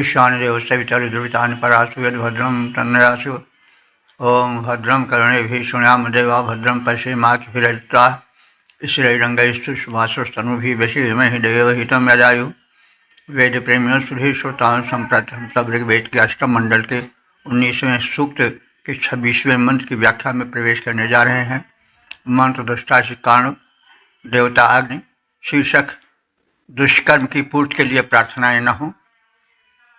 ईशान देव सवितर दुर्वितान परासु यद्भद्रम तन्नयासु। ओम भद्रम कर्णेभिः शृणुयाम देवा भद्रम पश्येमाक्षभिर्यजत्रा श्रीरंगैस्तु सुभाषस्तनुभिः वशीमहि देवहितं यदायु। वेद प्रेमियों सुधी श्रोताओं संप्रत हम सब ऋग्वेद के अष्टम मंडल के 19वें सूक्त के 26वें मंत्र की व्याख्या में प्रवेश करने जा रहे हैं। मंत्र दुष्टाशी कारण देवता अग्नि। शीर्षक दुष्कर्म की पूर्ति के लिए प्रार्थनाएं न हो।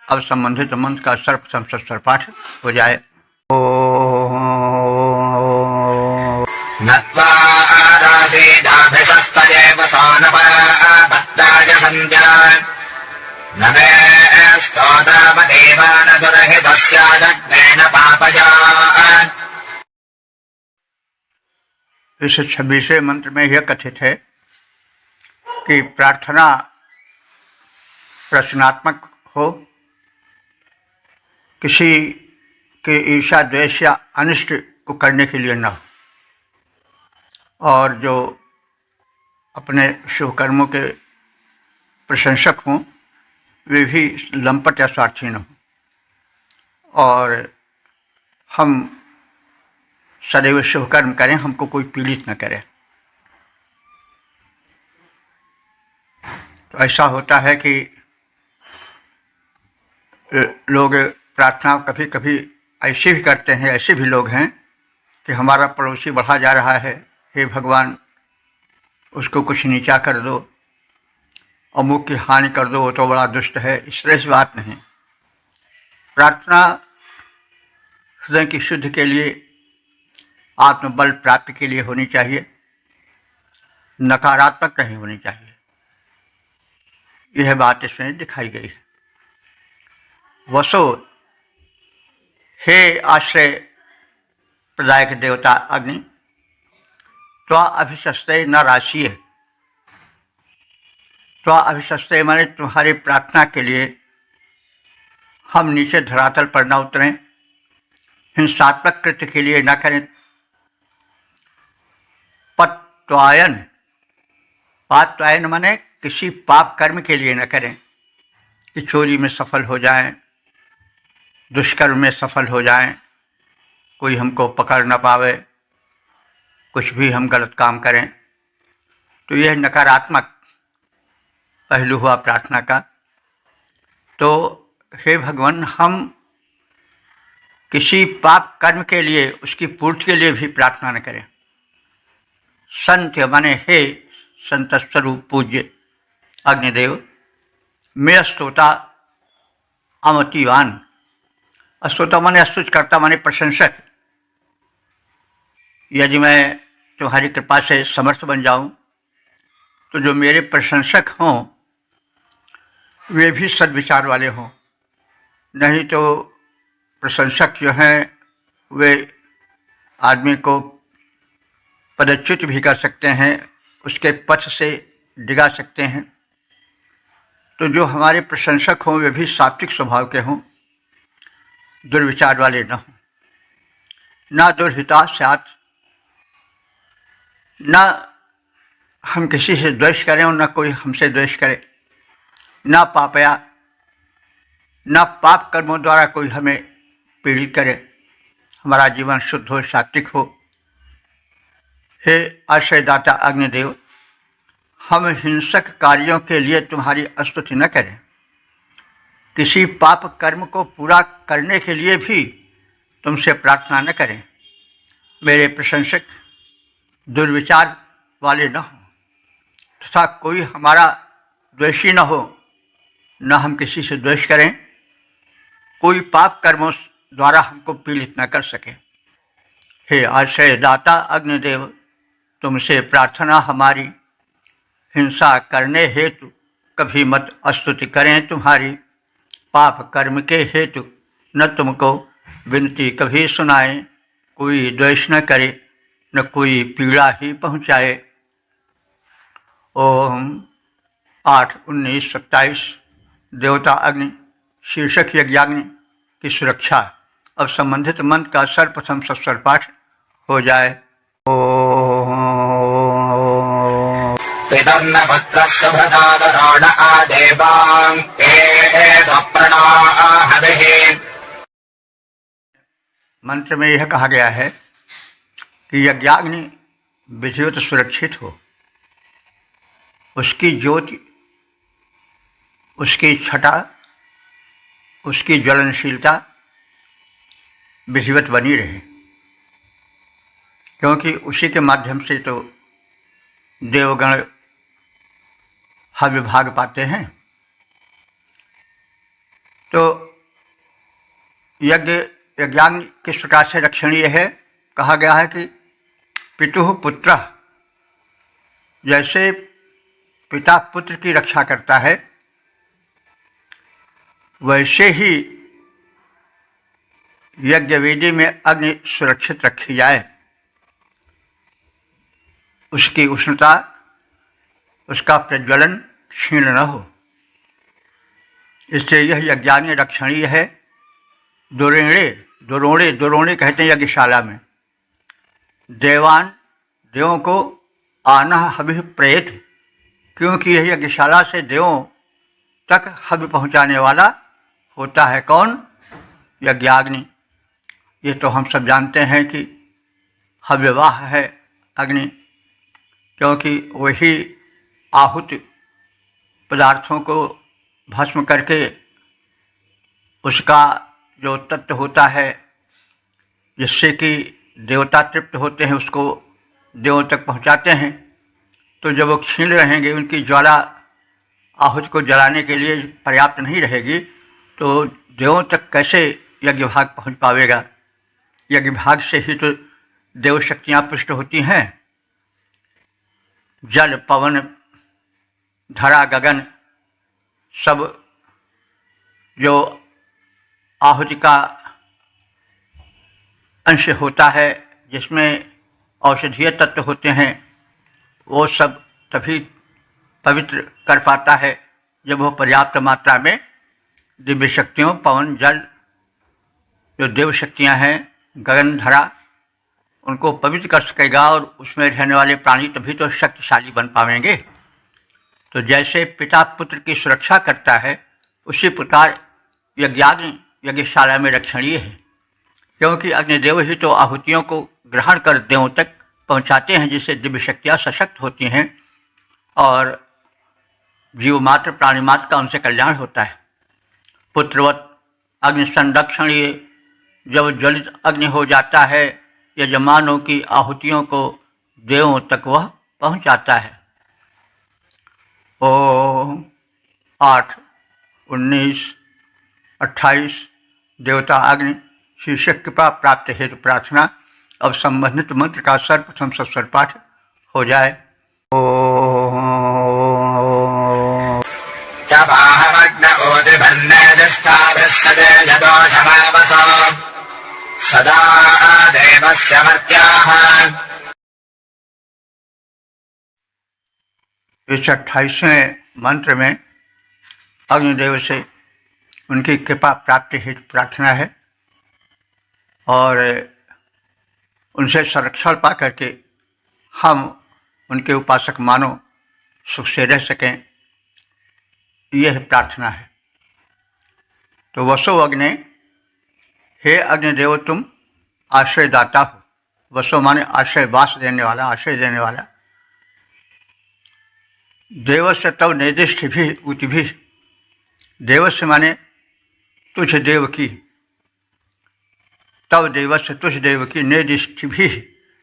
अब संबंधित मंत्र का सर्वप्रथम सत्सर पाठ हो जाए। इस 26वें मंत्र में यह कथित है कि प्रार्थना प्रश्नात्मक हो, किसी के ईर्ष्या द्वेष या अनिष्ट को करने के लिए न हो, और जो अपने शुभ कर्मों के प्रशंसक हों वे भी लंपट या स्वार्थी न हों। और हम सदैव शुभ कर्म करें, हमको कोई पीड़ित न करे। तो ऐसा होता है कि लोग प्रार्थना कभी कभी ऐसे भी करते हैं, ऐसे भी लोग हैं कि हमारा पड़ोसी बढ़ा जा रहा है, हे भगवान उसको कुछ नीचा कर दो, अमुक की हानि कर दो, वो तो बड़ा दुष्ट है। इस तरह से बात नहीं। प्रार्थना हृदय की शुद्धि के लिए, आत्मबल प्राप्ति के लिए होनी चाहिए, नकारात्मक नहीं होनी चाहिए। यह बात इसमें दिखाई गई है। वसो, हे आश्रय प्रदायक देवता अग्नि, त्वा अभिशस्ते न राशिये। त्वा अभिशस्ते माने तुम्हारी प्रार्थना के लिए हम नीचे धरातल पर न उतरें, हिंसात्मक कृत्य के लिए न करें। पत्वायन, पात्वायन माने किसी पाप कर्म के लिए न करें कि चोरी में सफल हो जाएं, दुष्कर्म में सफल हो जाएं, कोई हमको पकड़ न पावे, कुछ भी हम गलत काम करें। तो यह नकारात्मक पहलू हुआ प्रार्थना का। तो हे भगवान, हम किसी पाप कर्म के लिए, उसकी पूर्ति के लिए भी प्रार्थना न करें। संत माने हे संत स्वरूप पूज्य अग्निदेव, मैं स्तोता अमतिवान। स्तोता माने स्तुतिकर्ता माने प्रशंसक। यदि मैं तुम्हारी कृपा से समर्थ बन जाऊं तो जो मेरे प्रशंसक हों वे भी सद्विचार वाले हों। नहीं तो प्रशंसक जो हैं वे आदमी को पदच्युत भी कर सकते हैं, उसके पथ से डिगा सकते हैं। तो जो हमारे प्रशंसक हों वे भी सात्विक स्वभाव के हों, दुर्विचार वाले न हों। ना दुर्हिता स्यात्, न हम किसी से द्वेष करें और न कोई हमसे द्वेष करे। न पापया, न पाप कर्मों द्वारा कोई हमें पीड़ित करे। हमारा जीवन शुद्ध हो, सात्विक हो। हे आश्रयदाता अग्निदेव, हम हिंसक कार्यों के लिए तुम्हारी स्तुति न करें, किसी पाप कर्म को पूरा करने के लिए भी तुमसे प्रार्थना न करें। मेरे प्रशंसक दुर्विचार वाले न हों तथा कोई हमारा द्वेषी न हो, न हम किसी से द्वेष करें, कोई पाप कर्मों द्वारा हमको पीड़ित न कर सके। हे आश्रयदाता अग्निदेव, तुमसे प्रार्थना हमारी, हिंसा करने हेतु कभी मत स्तुति करें तुम्हारी। पाप कर्म के हेतु न तुमको विनती कभी सुनाए, कोई द्वेष न करे, न कोई पीड़ा ही पहुँचाए। ओम 8-19-27 देवता अग्नि। शीर्षक यज्ञाग्नि की सुरक्षा। अब संबंधित मंत्र का सर्वप्रथम सत्सर पाठ हो जाए। पितर्न पुत्रस्य भृतावरोण आदेवां प्रणहविः। मंत्र में यह कहा गया है कि यज्ञाग्नि विधिवत सुरक्षित हो, उसकी ज्योति, उसकी छटा, उसकी ज्वलनशीलता विधिवत बनी रहे, क्योंकि उसी के माध्यम से तो देवगण हव्य भाग पाते हैं। तो यज्ञाग्नि किस प्रकार से रक्षणीय है, कहा गया है कि पितुः पुत्र, जैसे पिता पुत्र की रक्षा करता है वैसे ही यज्ञ वेदी में अग्नि सुरक्षित रखी जाए, उसकी उष्णता, उसका प्रज्वलन क्षीण न हो। इससे यह यज्ञाग्नि रक्षणीय है। दुरोणे कहते हैं यज्ञशाला में। देवों को आना हवि प्रेत, क्योंकि यह यज्ञशाला से देवों तक हवि पहुँचाने वाला होता है। कौन? यज्ञाग्नि। ये तो हम सब जानते हैं कि हव्यवाह है अग्नि, क्योंकि वही आहुत पदार्थों को भस्म करके उसका जो तत्व होता है जिससे कि देवता तृप्त होते हैं उसको देवों तक पहुंचाते हैं। तो जब वो क्षीण रहेंगे, उनकी ज्वाला आहुति को जलाने के लिए पर्याप्त नहीं रहेगी, तो देवों तक कैसे यज्ञ भाग पहुँच पावेगा? यज्ञ भाग से ही तो देव शक्तियाँ पुष्ट होती हैं। जल, पवन, धरा, गगन सब जो आहुति का अंश होता है, जिसमें औषधीय तत्व होते हैं, वो सब तभी पवित्र कर पाता है जब वो पर्याप्त मात्रा में दिव्य शक्तियों, पवन, जल, जो देव शक्तियाँ हैं, गगन, धरा, उनको पवित्र कर सकेगा और उसमें रहने वाले प्राणी तभी तो शक्तिशाली बन पाएंगे। तो जैसे पिता पुत्र की सुरक्षा करता है, उसी प्रकार यज्ञाग्नि यज्ञशाला में रक्षणीय है, क्योंकि अग्निदेव ही तो आहुतियों को ग्रहण कर देवों तक पहुंचाते हैं, जिससे दिव्य शक्तियाँ सशक्त होती हैं और जीव मात्र, प्राणी मात्र का उनसे कल्याण होता है। पुत्रवत अग्नि संरक्षणीय, जब ज्वलित अग्नि हो जाता है, यजमानों की आहुतियों को देवों तक वह पहुंचाता है। ओम 8, 19, 28 देवता अग्नि शीर्षक कृपा प्राप्त हेतु प्रार्थना। अब संबंधित मंत्र का सर्वप्रथम सस्वर पाठ हो जाए। सदा देवस्य मर्त्याः। इस 28वें मंत्र में अग्निदेव से उनकी कृपा प्राप्ति हेतु प्रार्थना है और उनसे संरक्षण पा करके हम उनके उपासक मानो सुख से रह सकें, यह प्रार्थना है। तो वसो अग्ने, हे अग्निदेव तुम आश्रयदाता हो। वसो माने आश्रय, वास देने वाला, आश्रय देने वाला। देवस्य तव निर्दिष्ट भी उति भी, देवस्य माने तुझ देव की, तव देवस्य तुझ देव की, निर्दिष्ट भी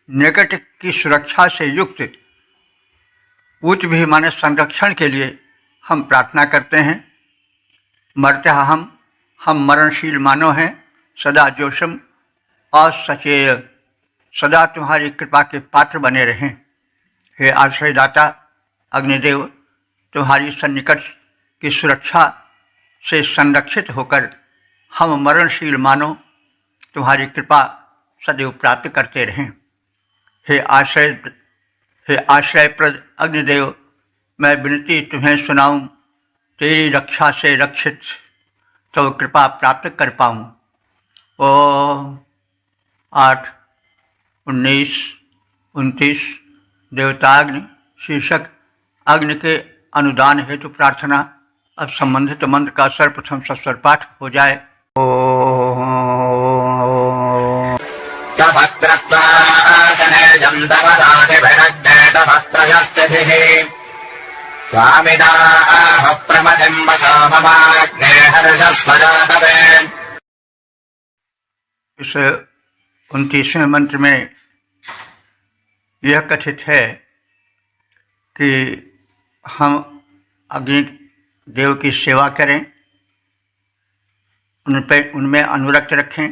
निकट की सुरक्षा से युक्त, उच्च भी माने संरक्षण के लिए हम प्रार्थना करते हैं। मरते हम मरणशील मानव हैं। सदा जोशम असचेय, सदा तुम्हारी कृपा के पात्र बने रहें। हे आश्रयदाता अग्निदेव, तुम्हारी सन्निकट की सुरक्षा से संरक्षित होकर हम मरणशील मानो तुम्हारी कृपा सदैव प्राप्त करते रहें। हे आश्रयप्रद अग्निदेव, मैं विनती तुम्हें सुनाऊं, तेरी रक्षा से रक्षित तो कृपा प्राप्त कर पाऊँ। ओम 8, 19, 29 देवताग्नि शीर्षक अग्नि के अनुदान हेतु प्रार्थना। अब संबंधित मंत्र का सर्वप्रथम सस्वर पाठ हो जाए। इस 29वें मंत्र में यह कथित है कि हम अग्नि देव की सेवा करें, उनमें अनुरक्त रखें,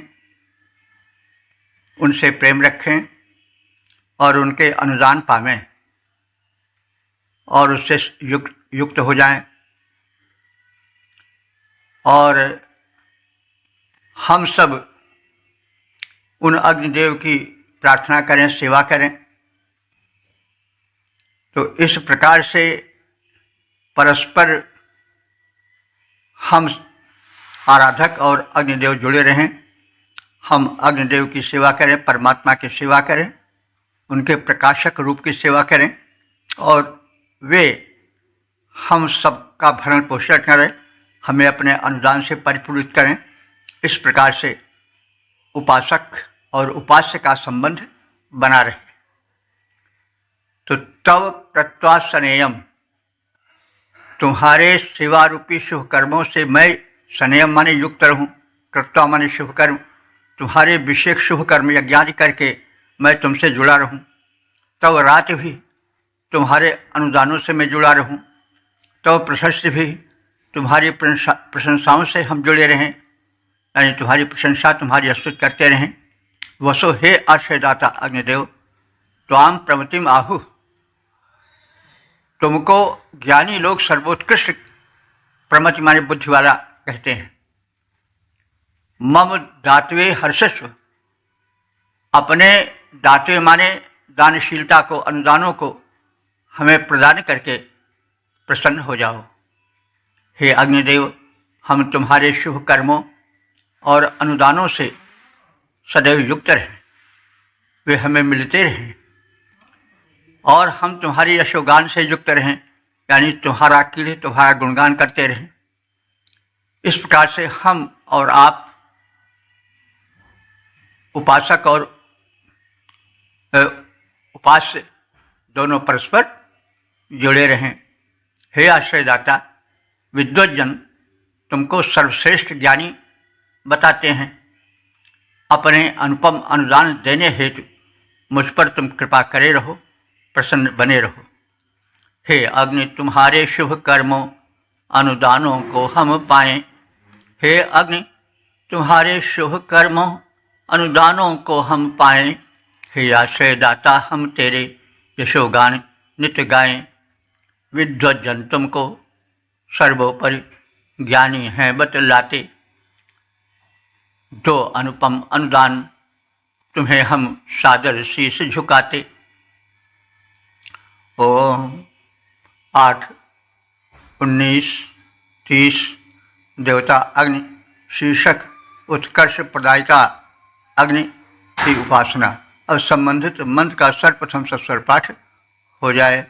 उनसे प्रेम रखें और उनके अनुदान पावें और उससे युक्त हो जाएं। और हम सब उन अग्निदेव की प्रार्थना करें, सेवा करें। तो इस प्रकार से परस्पर हम आराधक और अग्निदेव जुड़े रहें। हम अग्निदेव की सेवा करें, परमात्मा की सेवा करें, उनके प्रकाशक रूप की सेवा करें और वे हम सबका भरण पोषण करें, हमें अपने अनुदान से परिपूरित करें। इस प्रकार से उपासक और उपास्य का संबंध बना रहे। तो तव कृत्वा सनेयम, तुम्हारे सेवा रूपी शुभ कर्मों से मैं, सनेयम माने युक्त रहूं, कृत्वा माने शुभ कर्म, तुम्हारे विशेष शुभ कर्म यज्ञादि करके मैं तुमसे जुड़ा रहूं। तव रात भी तुम्हारे अनुदानों से मैं जुड़ा रहूं। तव प्रशस्ति भी तुम्हारी प्रशंसाओं से हम जुड़े रहें, यानी तुम्हारी प्रशंसा, तुम्हारी स्तुति करते रहें। वसो हे आश्रयदाता अग्निदेव, त्वाम प्रमतिम आहु, तुमको ज्ञानी लोग सर्वोत्कृष्ट, प्रमति माने बुद्धि वाला कहते हैं। मम दातवे हर्षस्व, अपने दातवे माने दानशीलता को, अनुदानों को हमें प्रदान करके प्रसन्न हो जाओ। हे अग्निदेव, हम तुम्हारे शुभ कर्मों और अनुदानों से सदैव युक्त रहें, वे हमें मिलते रहें और हम तुम्हारी यशोगान से युक्त रहें, यानी तुम्हारा कीर्ति, तुम्हारा गुणगान करते रहें। इस प्रकार से हम और आप उपासक और उपास्य दोनों परस्पर जुड़े रहें। हे आश्रयदाता, विद्वज्जन तुमको सर्वश्रेष्ठ ज्ञानी बताते हैं। अपने अनुपम अनुदान देने हेतु मुझ पर तुम कृपा करे रहो, प्रसन्न बने रहो। हे अग्नि, तुम्हारे शुभ कर्मों अनुदानों को हम पाएं। हे अग्नि, तुम्हारे शुभ कर्मों अनुदानों को हम पाएं। हे आश्रयदाता, हम तेरे यशोगान नित्य गाएं। विद्वज्जन तुमको सर्वोपरि ज्ञानी हैं बतलाते, दो अनुपम अनुदान तुम्हें हम सादर शीश झुकाते। ओम 8, 19, 30 देवता अग्नि शीर्षक उत्कर्ष प्रदायिका अग्नि की उपासना। अब संबंधित मंत्र का सर्वप्रथम सस्वर पाठ हो जाए।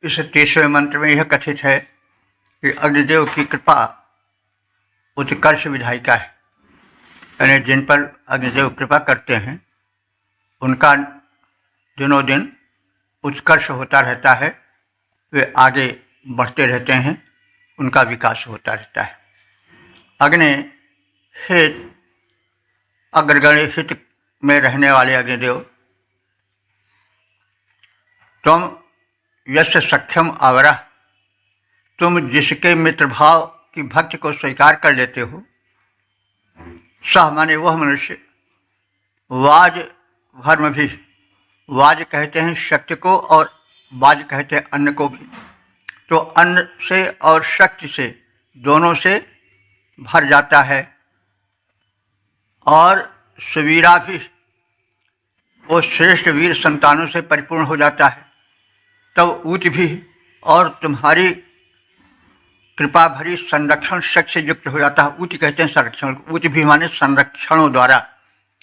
इस 30वें मंत्र में यह कथित है कि अग्निदेव की कृपा उत्कर्ष विधायिका है, यानी जिन पर अग्निदेव कृपा करते हैं उनका दिनों दिन उत्कर्ष होता रहता है, वे आगे बढ़ते रहते हैं, उनका विकास होता रहता है। अग्नि हित, अग्रगण्य हित में रहने वाले अग्निदेव, तुम यश सख्यम आवरा, तुम जिसके मित्र भाव की भक्ति को स्वीकार कर लेते हो, सह माने वह मनुष्य, वाज भर्म भी, वाज कहते हैं शक्ति को और वाज कहते हैं अन्न को भी, तो अन्न से और शक्ति से दोनों से भर जाता है। और सुवीरा भी, वो श्रेष्ठ वीर संतानों से परिपूर्ण हो जाता है। तब ऊच भी और तुम्हारी कृपा भरी संरक्षण शक्ति से युक्त हो जाता है। ऊति कहते हैं संरक्षण, ऊति भी माने संरक्षणों द्वारा,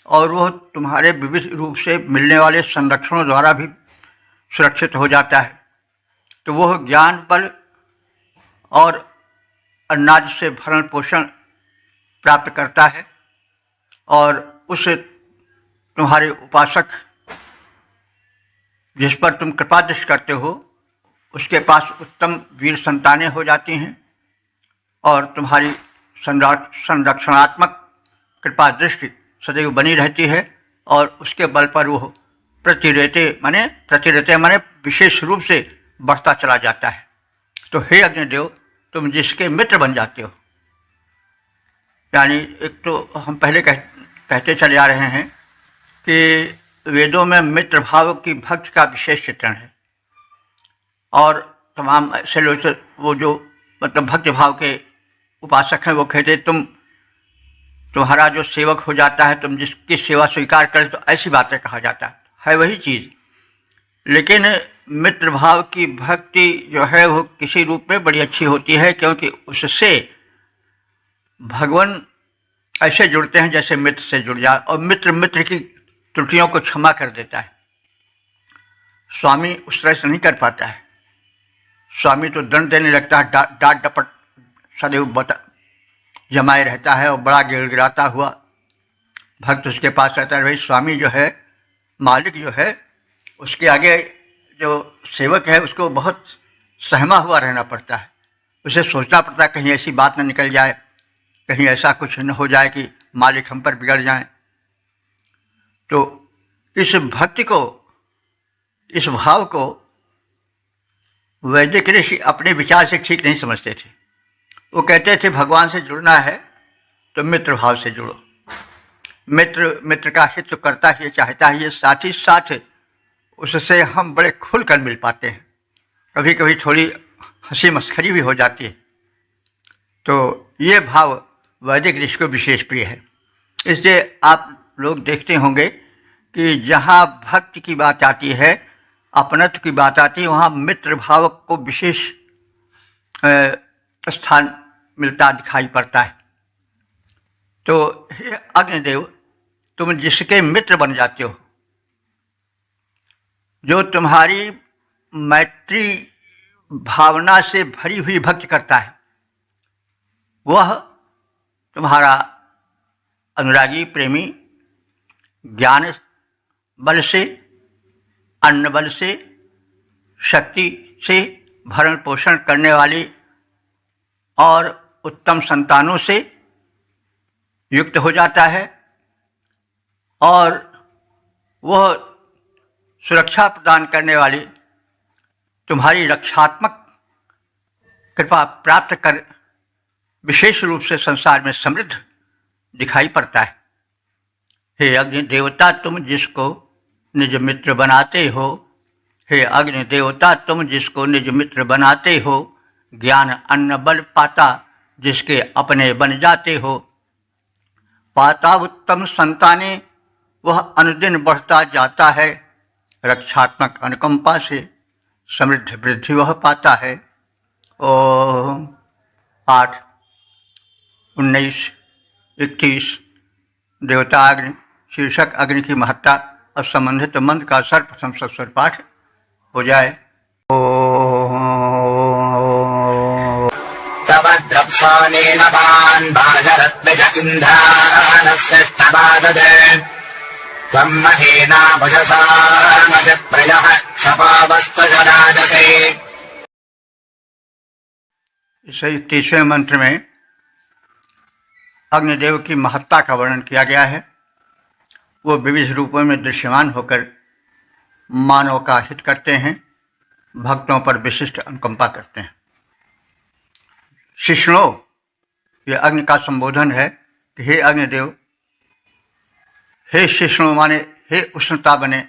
और वह तुम्हारे विविध रूप से मिलने वाले संरक्षणों द्वारा भी सुरक्षित हो जाता है। तो वह ज्ञान बल और अनाज से भरण पोषण प्राप्त करता है, और उस तुम्हारे उपासक जिस पर तुम कृपा दृष्टि करते हो उसके पास उत्तम वीर संतानें हो जाती हैं, और तुम्हारी संरक्षणात्मक कृपा दृष्टि सदैव बनी रहती है, और उसके बल पर वो प्रतिरते माने विशेष रूप से बढ़ता चला जाता है। तो हे अग्निदेव, तुम जिसके मित्र बन जाते हो, यानी एक तो हम पहले कहते चले आ रहे हैं कि वेदों में मित्र भाव की भक्ति का विशेष चित्रण है, और तमाम ऐसे लोग वो जो मतलब भक्ति भाव के उपासक हैं वो कहते तुम्हारा जो सेवक हो जाता है, तुम जिसकी सेवा स्वीकार करें, तो ऐसी बातें कहा जाता है वही चीज़। लेकिन मित्र भाव की भक्ति जो है वो किसी रूप में बड़ी अच्छी होती है, क्योंकि उससे भगवान ऐसे जुड़ते हैं जैसे मित्र से जुड़ जाए, और मित्र की त्रुटियों को क्षमा कर देता है। स्वामी उस तरह से नहीं कर पाता है। स्वामी तो दंड देने लगता है, डांट डपट सदैव जमाए रहता है, और बड़ा गिड़गिड़ाता हुआ भक्त उसके पास रहता है। भाई स्वामी जो है, मालिक जो है, उसके आगे जो सेवक है उसको बहुत सहमा हुआ रहना पड़ता है। उसे सोचना पड़ता है कहीं ऐसी बात न निकल जाए, कहीं ऐसा कुछ न हो जाए कि मालिक हम पर बिगड़ जाए। तो इस भक्ति को, इस भाव को वैदिक ऋषि अपने विचार से ठीक नहीं समझते थे। वो कहते थे भगवान से जुड़ना है तो मित्र भाव से जुड़ो, मित्र का हित तो करता ही चाहता ही है, साथ ही साथ उससे हम बड़े खुल कर मिल पाते हैं। कभी कभी थोड़ी हंसी मस्खरी भी हो जाती है। तो ये भाव वैदिक ऋषि को विशेष प्रिय है। इसलिए आप लोग देखते होंगे कि जहाँ भक्ति की बात आती है, अपनत्व की बात आती है, वहाँ मित्र भाव को विशेष स्थान मिलता दिखाई पड़ता है। तो हे अग्निदेव, तुम जिसके मित्र बन जाते हो, जो तुम्हारी मैत्री भावना से भरी हुई भक्ति करता है, वह तुम्हारा अनुरागी प्रेमी ज्ञान बल से, अन्न बल से, शक्ति से भरण पोषण करने वाली और उत्तम संतानों से युक्त हो जाता है, और वह सुरक्षा प्रदान करने वाली तुम्हारी रक्षात्मक कृपा प्राप्त कर विशेष रूप से संसार में समृद्ध दिखाई पड़ता है। हे अग्नि देवता, तुम जिसको निज मित्र बनाते हो, हे अग्नि देवता, तुम जिसको निज मित्र बनाते हो, ज्ञान अन्न बल पाता जिसके अपने बन जाते हो, पाता उत्तम संताने वह अनुदिन बढ़ता जाता है, रक्षात्मक अनुकंपा से समृद्ध वृद्धि वह पाता है। ओम 8, 19, 21 देवता अग्नि शीर्षक अग्नि की महत्ता और संबंधित मंत्र का सर्वप्रथम सस्वर पाठ हो जाए। तव द्रप्सानेन पान् भाजरत्नज इन्धानस्य स्तवाददे त्वं महेना भजसा नज प्रयः क्षपावस्त्वजराजसे। इस 30वें मंत्र में अग्निदेव की महत्ता का वर्णन किया गया है। वो विविध रूपों में दृश्यमान होकर मानव का हित करते हैं, भक्तों पर विशिष्ट अनुकंपा करते हैं। शिष्णो, ये अग्नि का संबोधन है कि हे अग्निदेव, हे शिष्णो माने हे उष्णता बने,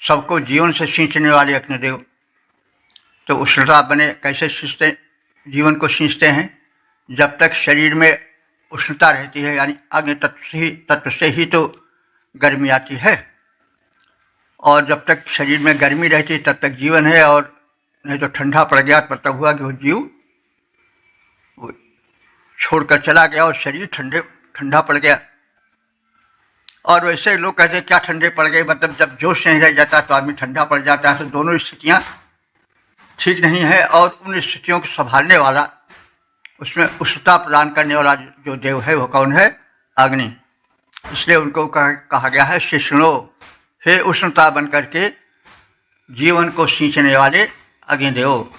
सबको जीवन से सींचने वाले अग्निदेव। तो उष्णता बने कैसे सींचते, जीवन को सींचते हैं? जब तक शरीर में उष्णता रहती है, यानी अग्नि तत्व से ही तो गर्मी आती है, और जब तक शरीर में गर्मी रहती है तब तक जीवन है, और नहीं तो ठंडा पड़ गया, मतलब हुआ कि वो जीव वो छोड़कर चला गया और शरीर ठंडा पड़ गया। और वैसे लोग कहते हैं क्या ठंडे पड़ गए, मतलब जब जोश नहीं रह जाता तो आदमी ठंडा पड़ जाता है। तो दोनों स्थितियाँ ठीक नहीं है। और उन स्थितियों को संभालने वाला, उसमें उष्णता प्रदान करने वाला जो देव है वो कौन है? अग्नि। इसलिए उनको कहा गया है शिष्णो, हे उष्णता बन करके जीवन को सींचने वाले अग्निदेव।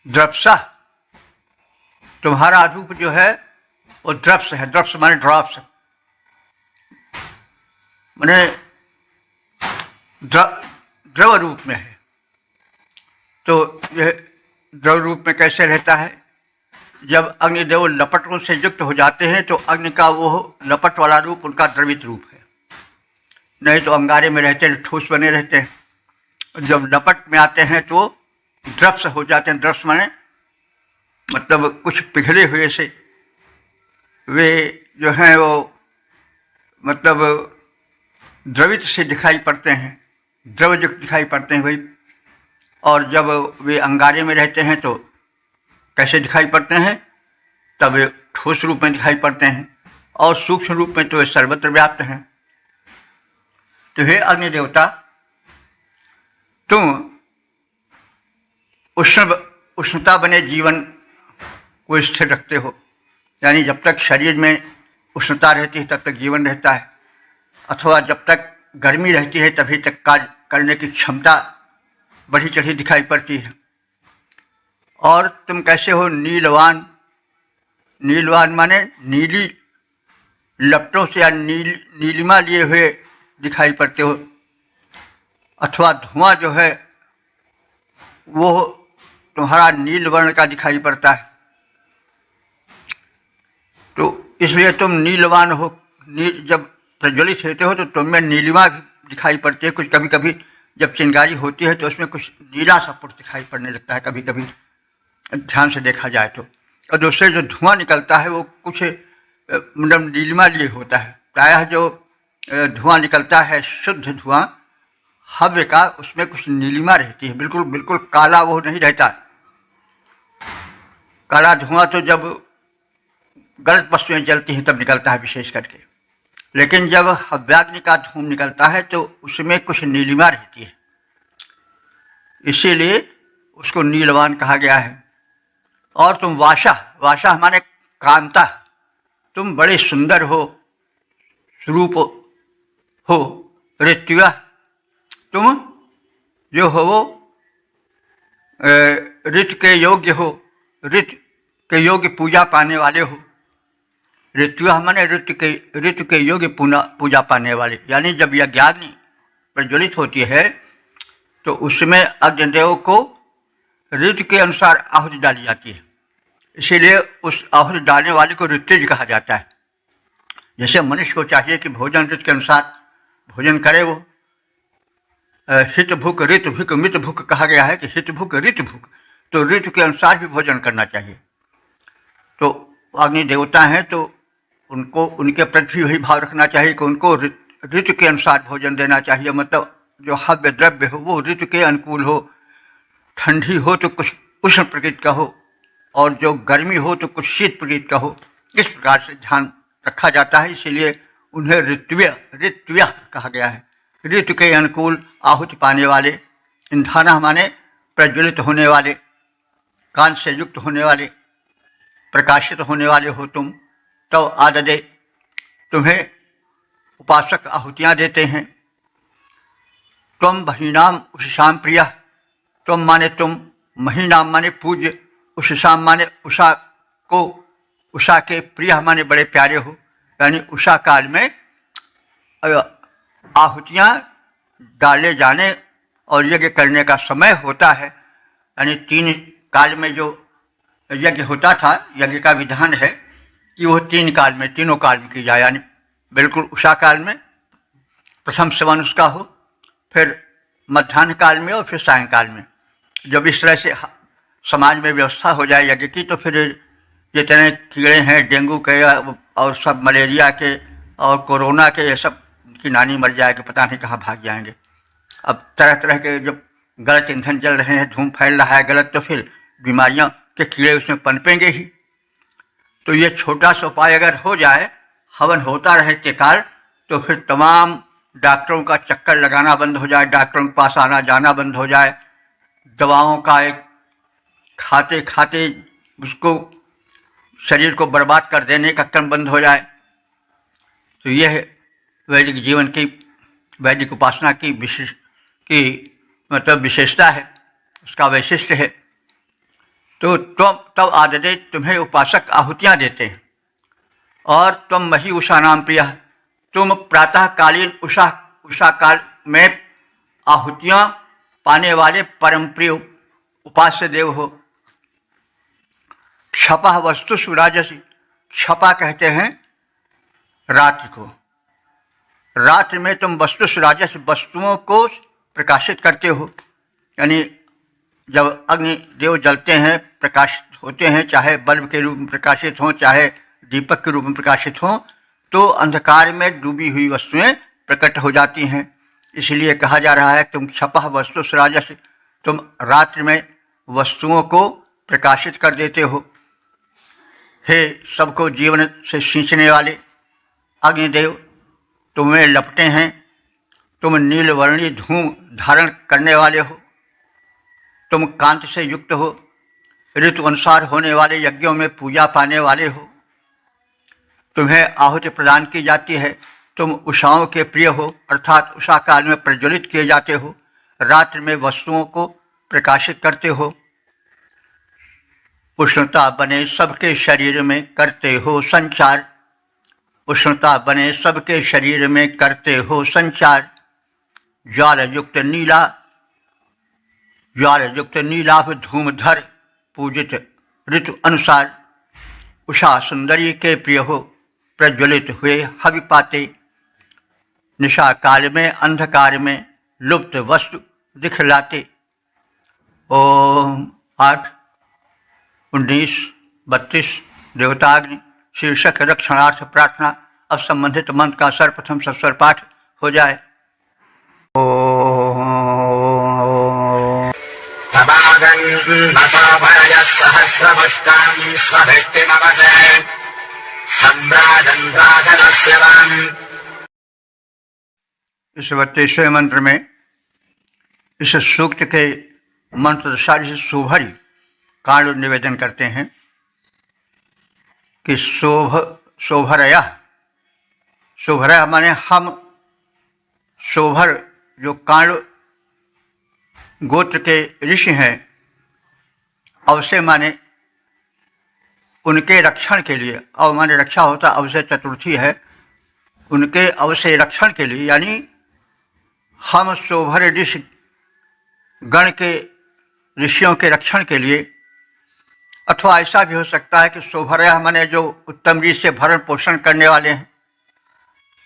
द्रप्सा, तुम्हारा रूप जो है वो द्रप्स है। द्रप्स माने ड्रॉप्स, माने द्रव रूप में है। तो यह द्रव रूप में कैसे रहता है? जब अग्निदेव लपटों से युक्त हो जाते हैं तो अग्नि का वो लपट वाला रूप उनका द्रवित रूप है। नहीं तो अंगारे में रहते हैं, ठोस बने रहते हैं। जब लपट में आते हैं तो द्रव्स हो जाते हैं। द्रव्स माने मतलब कुछ पिघले हुए से, वे जो हैं वो मतलब द्रवित से दिखाई पड़ते हैं, द्रवयुक्त दिखाई पड़ते हैं भाई। और जब वे अंगारे में रहते हैं तो कैसे दिखाई पड़ते हैं? तब वे ठोस रूप में दिखाई पड़ते हैं, और सूक्ष्म रूप में तो वे सर्वत्र व्याप्त हैं। तो हे अग्नि देवता, तुम उष्णता बने जीवन को स्थिर रखते हो। यानी जब तक शरीर में उष्णता रहती है तब तक जीवन रहता है, अथवा जब तक गर्मी रहती है तभी तक कार्य करने की क्षमता बढ़ी चढ़ी दिखाई पड़ती है। और तुम कैसे हो? नीलवान। नीलवान माने नीली लपटों से या नीलिमा लिए हुए दिखाई पड़ते हो, अथवा धुआं जो है वो तुम्हारा नील वर्ण का दिखाई पड़ता है। तो इसलिए तुम नीलवान हो। जब प्रज्वलित होते हो तो तुम्हें नीलिमा भी दिखाई पड़ती है। कुछ कभी कभी जब चिंगारी होती है तो उसमें कुछ नीला सा पुट दिखाई पड़ने लगता है, कभी कभी ध्यान से देखा जाए तो। और दूसरे जो धुआं निकलता है वो कुछ मतलब नीलिमा लिए होता है। प्रायः जो धुआं निकलता है, शुद्ध धुआं हव्य का, उसमें कुछ नीलिमा रहती है। बिल्कुल बिल्कुल काला वो नहीं रहता। काला धुआं तो जब गलत वस्तुएं जलती हैं तब निकलता है विशेष करके, लेकिन जब हव्याग्नि का धूम निकलता है तो उसमें कुछ नीलिमा रहती है, इसीलिए उसको नीलवान कहा गया है। और तुम वाशा, वाशा माने कांता, तुम बड़े सुंदर हो, स्वरूप हो। ऋत्विया, तुम जो हो वो ऋतु के योग्य हो, ऋतु के योग्य पूजा पाने वाले हो। ऋत्विया माने ऋतु के योग्य पूजा पाने वाले। यानी जब यज्ञाग्नि प्रज्वलित होती है तो उसमें अग्निदेव को ऋतु के अनुसार आहुति डाली जाती है, इसीलिए उस आहुति डालने वाले को ऋत्विज कहा जाता है। जैसे मनुष्य को चाहिए कि भोजन ऋतु के अनुसार भोजन करे, वो हित भूख ऋतु भूख मित भूख कहा गया है कि हित भूख ऋतु भूख, तो ऋतु के अनुसार भी भोजन करना चाहिए। तो अग्नि देवता हैं तो उनको उनके प्रति वही भाव रखना चाहिए कि उनको ऋतु के अनुसार भोजन देना चाहिए। मतलब जो हव्य द्रव्य हो वो ऋतु के अनुकूल हो, ठंडी हो तो कुछ उष्ण प्रकृति का हो, और जो गर्मी हो तो कुछ शीत प्रकृति का हो। इस प्रकार से ध्यान रखा जाता है, इसीलिए उन्हें ऋत्व्य कहा गया है। ऋतु के अनुकूल आहुति पाने वाले, इंधाना माने प्रज्वलित होने वाले, कांत से युक्त होने वाले, प्रकाशित होने वाले हो तुम। तो आददे, तुम्हें उपासक आहुतियाँ देते हैं। तुम बहीनाम उषाम प्रिया, तुम माने तुम, महीनाम माने पूज्य, उषाम माने उषा को, उषा के प्रिय माने बड़े प्यारे हो। यानी उषा काल में आहुतियाँ डाले जाने और यज्ञ करने का समय होता है। यानी 3 काल में जो यज्ञ होता था, यज्ञ का विधान है कि वो 3 काल में, तीनों काल में की जाए। यानी बिल्कुल उषा काल में प्रथम सेवन उसका हो, फिर मध्याह्न काल में और फिर सायंकाल में। जब इस तरह से समाज में व्यवस्था हो जाए यज्ञ की तो फिर जितने कीड़े हैं डेंगू के और सब मलेरिया के और कोरोना के, ये सब की नानी मर जाएगी, पता नहीं कहाँ भाग जाएंगे। अब तरह तरह के जब गलत ईंधन जल रहे हैं, धूम फैल रहा है गलत, तो फिर बीमारियां के कीड़े उसमें पनपेंगे ही। तो ये छोटा सा उपाय अगर हो जाए, हवन होता रहे त्रिकाल, तो फिर तमाम डॉक्टरों का चक्कर लगाना बंद हो जाए, डॉक्टरों के पास आना जाना बंद हो जाए, दवाओं का एक खाते खाते उसको शरीर को बर्बाद कर देने का क्रम बंद हो जाए। तो यह वैदिक जीवन की, वैदिक उपासना की विशेषता है, उसका वैशिष्ट्य है। तो तुम तब आदते तुम्हें उपासक आहुतियाँ देते हैं, और तुम मही उषा नाम प्रिय, तुम प्रातःकालीन उषा काल में आहुतियाँ पाने वाले परम प्रिय उपास्य देव हो। क्षपा वस्तु सुराजसी, क्षपा कहते हैं रात्रि को। रात्रि में तुम वस्तु सुराजस, वस्तुओं को प्रकाशित करते हो, यानी जब अग्नि देव जलते हैं, प्रकाशित होते हैं, चाहे बल्ब के रूप में प्रकाशित हों, चाहे दीपक के रूप में प्रकाशित हों, तो अंधकार में डूबी हुई वस्तुएं प्रकट हो जाती हैं। इसलिए कहा जा रहा है तुम क्षपा वस्तु सुराजस, तुम रात्रि में वस्तुओं को प्रकाशित कर देते हो। हे सबको जीवन से सींचने वाले अग्निदेव, तुम्हें लपटे हैं, तुम नीलवर्णी धूम धारण करने वाले हो, तुम कांति से युक्त हो, ऋतु अनुसार होने वाले यज्ञों में पूजा पाने वाले हो, तुम्हें आहुति प्रदान की जाती है, तुम उषाओं के प्रिय हो, अर्थात उषा काल में प्रज्वलित किए जाते हो, रात्रि में वस्तुओं को प्रकाशित करते हो, उष्णता बने सबके शरीर में करते हो संचार, उष्णता बने सबके शरीर में करते हो संचार, ज्वाल युक्त नीलाभ धूमधर पूजित ऋतु अनुसार, उषा सुंदरी के प्रिय हो, प्रज्वलित हुए हवि पाते, निशा काल में अंधकार में लुप्त वस्तु दिखलाते। ओम 8, 19, 32 देवताग्नि शीर्षक रक्षणार्थ प्रार्थना। अब संबंधित मंत्र का सर्वप्रथम सस्वर पाठ हो जाए। इस 32वें मंत्र में इस सूक्त के मंत्र से शोभरी कांड निवेदन करते हैं कि शोभरया माने हम, शोभर जो कांड गोत्र के ऋषि हैं, अवसे माने उनके रक्षण के लिए, अव माने रक्षा होता, अवसे चतुर्थी है, उनके अवसे रक्षण के लिए, यानी हम शोभर ऋषि गण के ऋषियों के रक्षण के लिए, अथवा ऐसा भी हो सकता है कि शोभरया माने जो उत्तम रीत से भरण पोषण करने वाले हैं,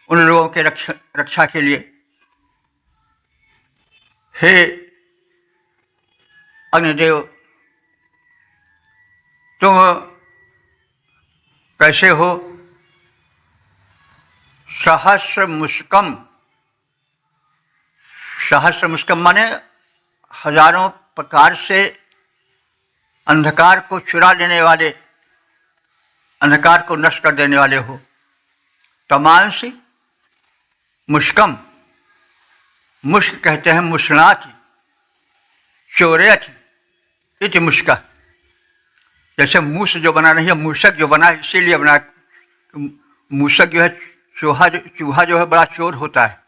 उन लोगों के रक्षा के लिए। हे अग्निदेव, तुम कैसे हो? सहस्र मुष्कम माने हजारों प्रकार से अंधकार को चुरा लेने वाले, अंधकार को नष्ट कर देने वाले हो। तमांसी मुष्कम, मुष्क कहते हैं मुष्णाति, चोरेति इति मुष्का, जैसे मूस जो बना नहीं है, मूषक जो बना इसीलिए बना, मूषक जो है चूहा जो है बड़ा चोर होता है,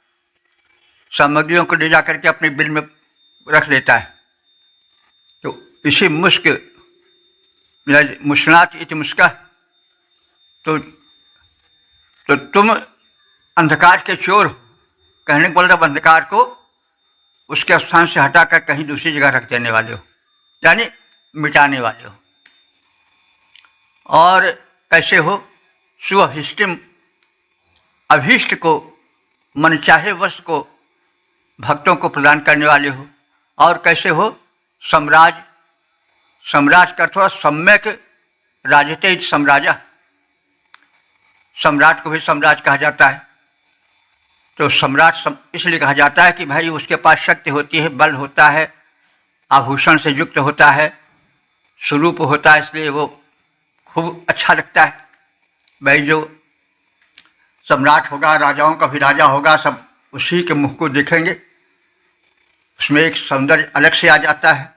सामग्रियों को ले जा करके अपने बिल में रख लेता है। तो इसी मुष्क मुष्णात इति मुष्का, तो तुम अंधकार के चोर हो, कहने को मतलब अंधकार को उसके स्थान से हटाकर कहीं दूसरी जगह रख देने वाले हो, यानी मिटाने वाले हो। और कैसे हो? सुअभिष्टिम, अभीष्ट को, मनचाहे वस्तु को भक्तों को प्रदान करने वाले हो। और कैसे हो? सम्राज का अर्थ हुआ सम्यक राजते सम्राजा, सम्राट को भी सम्राट कहा जाता है। तो सम्राट इसलिए कहा जाता है कि भाई उसके पास शक्ति होती है, बल होता है, आभूषण से युक्त होता है, स्वरूप होता है, इसलिए वो खूब अच्छा लगता है। भाई जो सम्राट होगा, राजाओं का भी राजा होगा, सब उसी के मुख को देखेंगे, उसमें एक सौंदर्य अलग से आ जाता है।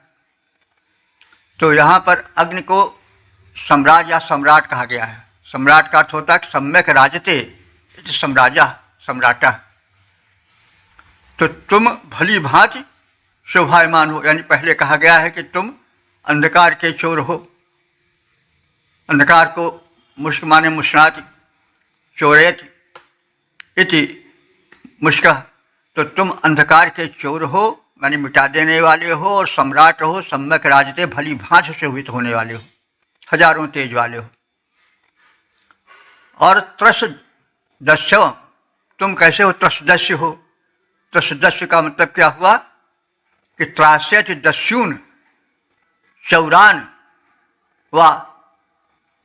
तो यहाँ पर अग्नि को सम्राट या सम्राट कहा गया है। सम्राट का अर्थ होता है कि सम्यक राजते इति सम्राजा सम्राटा। तो तुम भली भांति शोभायमान हो, यानी पहले कहा गया है कि तुम अंधकार के चोर हो। अंधकार को मुश्क माने मुश्नाति, चोरेति इति मुश्क। तो तुम अंधकार के चोर हो, यानी मिटा देने वाले हो, और सम्राट हो, सम्यक राजते, भली भांति शोभित होने वाले हो, हजारों तेज वाले हो। और त्रसदस्य, तुम कैसे हो? त्रसदस्य हो। त्रसदस्य का मतलब क्या हुआ कि त्रास्यति दस्यून चौरान, व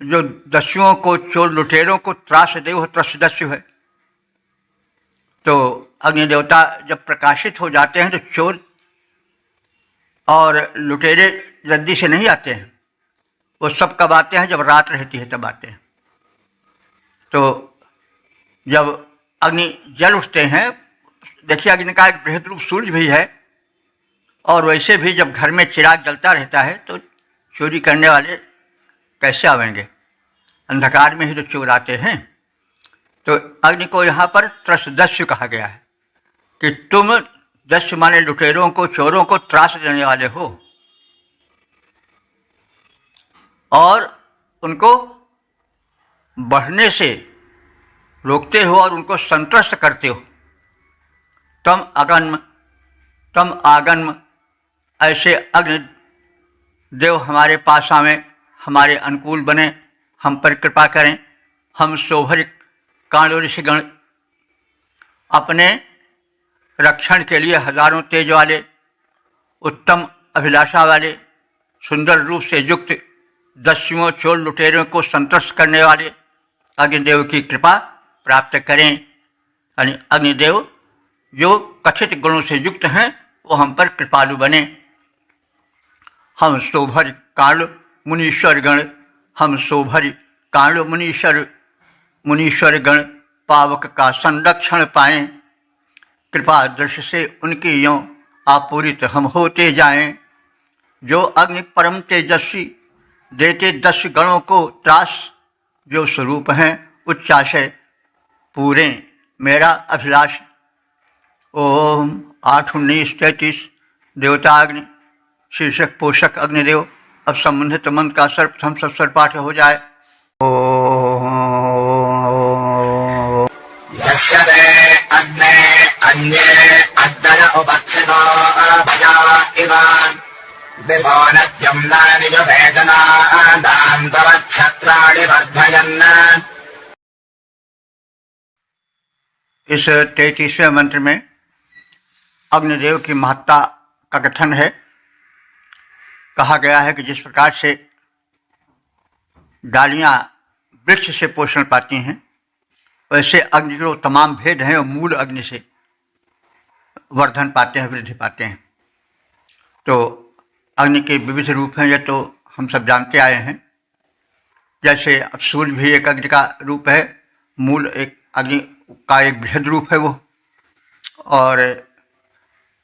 जो दस्युओं को, चोर लुटेरों को त्रास दे, वह त्रसदस्य है। तो अग्नि देवता जब प्रकाशित हो जाते हैं तो चोर और लुटेरे जल्दी से नहीं आते हैं, वो सब कब आते हैं? जब रात रहती है तब आते हैं। तो जब अग्नि जल उठते हैं, देखिए अग्नि का एक बृहद रूप सूर्य भी है, और वैसे भी जब घर में चिराग जलता रहता है तो चोरी करने वाले कैसे आवेंगे? अंधकार में ही तो चोर आते हैं। तो अग्नि को यहाँ पर त्रसदस्य कहा गया है कि तुम, दस्य माने लुटेरों को, चोरों को त्रास देने वाले हो और उनको बढ़ने से रोकते हो और उनको संतुष्ट करते हो। तम आगन्म, ऐसे अग्नि देव हमारे पास आवें, हमारे अनुकूल बने, हम पर कृपा करें। हम शोभर कांडो ऋषिगण, अपने रक्षण के लिए हजारों तेज वाले, उत्तम अभिलाषा वाले, सुंदर रूप से युक्त दस्युओं, चोर लुटेरों को संतुष्ट करने वाले अग्निदेव की कृपा प्राप्त करें। यानी अग्निदेव जो कथित गुणों से युक्त हैं, वो हम पर कृपालु बने। हम शोभर कांड मुनीश्वर गण, हम शोभर कांड मुनीश्वर गण, पावक का संरक्षण पाएं। कृपा दृष्टि से उनकी यों आपूरित हम होते जाएं। जो अग्नि परम तेजस्वी, देते दस गणों को त्रास, जो स्वरूप हैं उच्चाशय पूरे मेरा अभिलाष। ओम 8-19-33 देवताग्नि शीर्षक पोषक अग्निदेव। अब संबंधित मंत्र का सर्वप्रथम सस्वर पाठ हो जाए। अग्ने अन्ये अग्नय उपक्षितो भजा इव विभोनद्युम्ना निजवेदना दान्तवक्षत्राणि वर्धयन्। इस 33वें मंत्र में अग्निदेव की महत्ता का कथन है। कहा गया है कि जिस प्रकार से डालियाँ वृक्ष से पोषण पाती हैं, वैसे अग्नि के तमाम भेद हैं और मूल अग्नि से वर्धन पाते हैं, वृद्धि पाते हैं। तो अग्नि के विविध रूप हैं, यह तो हम सब जानते आए हैं। जैसे अब सूर्य भी एक अग्नि का रूप है, मूल एक अग्नि का एक बृहद रूप है वो। और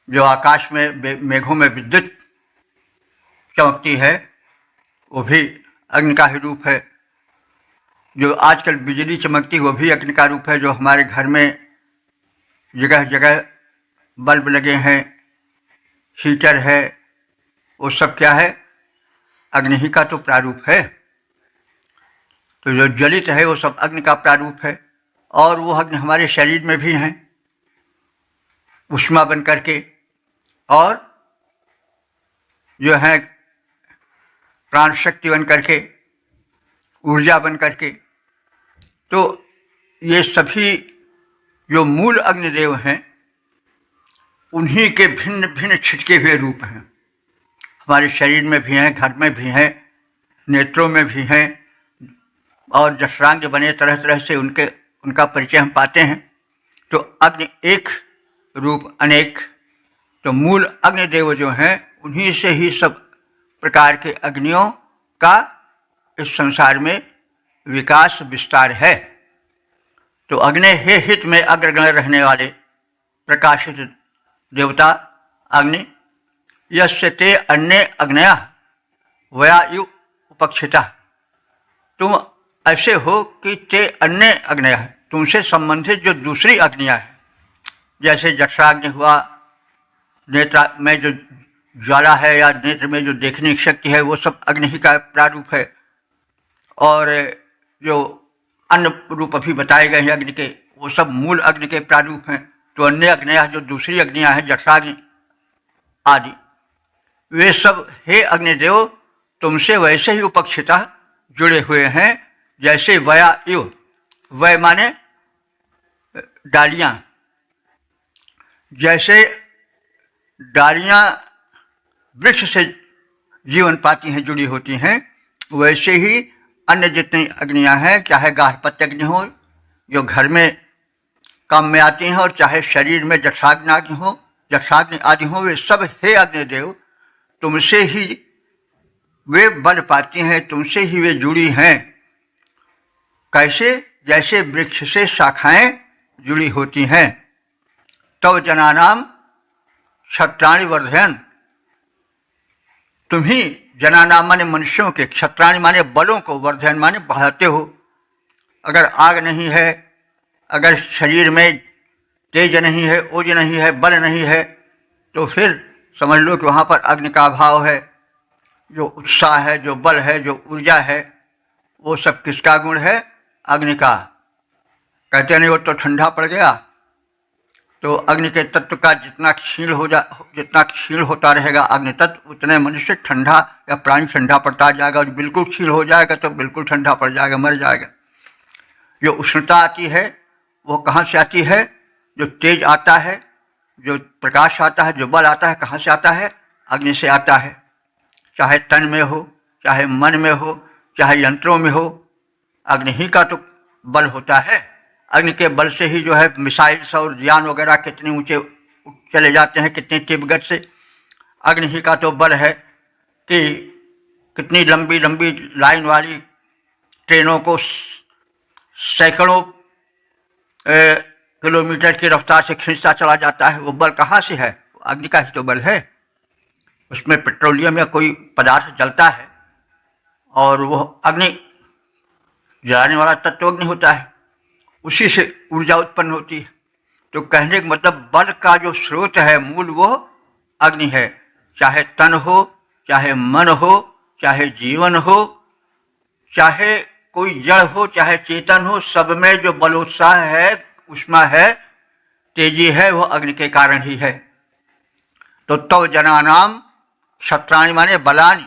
जो आकाश में मेघों में विद्युत चमकती है, वो भी अग्नि का ही रूप है। जो आजकल बिजली चमकती है, वो भी अग्नि का रूप है। जो हमारे घर में जगह जगह बल्ब लगे हैं, हीटर है, वो सब क्या है? अग्नि ही का तो प्रारूप है। तो जो ज्वलित है वो सब अग्नि का प्रारूप है। और वो अग्नि हमारे शरीर में भी हैं, उष्मा बन करके, और जो है प्राण शक्ति बन करके, ऊर्जा बन करके। तो ये सभी जो मूल अग्निदेव हैं, उन्हीं के भिन्न भिन्न छिटके हुए रूप हैं। हमारे शरीर में भी हैं, घर में भी हैं, नेत्रों में भी हैं, और जठरांग बने तरह तरह से उनका परिचय हम पाते हैं। तो अग्नि एक रूप अनेक। तो मूल अग्निदेव जो हैं उन्हीं से ही सब प्रकार के अग्नियों का इस संसार में विकास विस्तार है। तो अग्नि हे हित में अग्रगण रहने वाले प्रकाशित देवता अग्नि, यस्य ते अन्य अग्नया वयायु उपक्षिता। तुम ऐसे हो कि ते अन्य अग्नया, तुमसे संबंधित जो दूसरी अग्नियाँ हैं, जैसे जठराग्नि हुआ, नेत्र में जो ज्वाला है या नेत्र में जो देखने की शक्ति है वो सब अग्नि ही का प्रारूप है। और जो अन्य रूप अभी बताए गए हैं अग्नि के, वो सब मूल अग्नि के प्रारूप हैं। तो अन्य अग्नियाँ जो दूसरी अग्नियाँ हैं, जठराग्नि आदि, वे सब हे अग्निदेव तुमसे वैसे ही उपक्षिता जुड़े हुए हैं जैसे वयायु, वय माने डालियाँ, जैसे डालियाँ वृक्ष से जीवन पाती हैं, जुड़ी होती हैं, वैसे ही अन्य जितनी अग्नियाँ हैं, चाहे गार्हपत्य अग्नि हो जो घर में काम में आती हैं, और चाहे शरीर में जठराग्नि हो, जठराग्नि आदि हो, वे सब हे अग्निदेव तुमसे ही वे बल पाती हैं, तुमसे ही वे जुड़ी हैं। कैसे? जैसे वृक्ष से शाखाएं जुड़ी होती हैं। तव जनानाम क्षत्राणि वर्धयन्, तुम ही जनानाम माने मनुष्यों के, क्षत्राणि माने बलों को, वर्धयन् माने बढ़ाते हो। अगर आग नहीं है, अगर शरीर में तेज नहीं है, ओज नहीं है, बल नहीं है, तो फिर समझ लो कि वहाँ पर अग्नि का अभाव है। जो उत्साह है, जो बल है, जो ऊर्जा है, वो सब किसका गुण है? अग्नि का। कहते नहीं वो तो ठंडा पड़ गया, तो अग्नि के तत्व का जितना क्षीण होता रहेगा अग्नि तत्व, उतने मनुष्य ठंडा या प्राणी ठंडा पड़ता जाएगा। और बिल्कुल क्षीण हो जाएगा तो बिल्कुल ठंडा पड़ जाएगा, मर जाएगा। जो उष्णता आती है वो कहाँ से आती है? जो तेज आता है, जो प्रकाश आता है, जो बल आता है, कहाँ से आता है? अग्नि से आता है। चाहे तन में हो, चाहे मन में हो, चाहे यंत्रों में हो, अग्नि ही का तो बल होता है। अग्नि के बल से ही जो है मिसाइल्स और यान वगैरह कितने ऊंचे चले जाते हैं, कितनी तीव्र गति से। अग्नि ही का तो बल है कि कितनी लंबी लंबी लाइन वाली ट्रेनों को सैकड़ों किलोमीटर की रफ्तार से खींचता चला जाता है। वो बल कहाँ से है? अग्नि का ही तो बल है। उसमें पेट्रोलियम या कोई पदार्थ जलता है और वो अग्नि जलाने वाला तत्व अग्नि होता है, उसी से ऊर्जा उत्पन्न होती है। तो कहने का मतलब बल का जो स्रोत है, मूल, वो अग्नि है। चाहे तन हो, चाहे मन हो, चाहे जीवन हो, चाहे कोई जड़ हो, चाहे चेतन हो, सब में जो बलोत्साह है, उष्मा है, तेजी है, वो अग्नि के कारण ही है। तो तव जनानाम क्षत्राणि माने बलानि,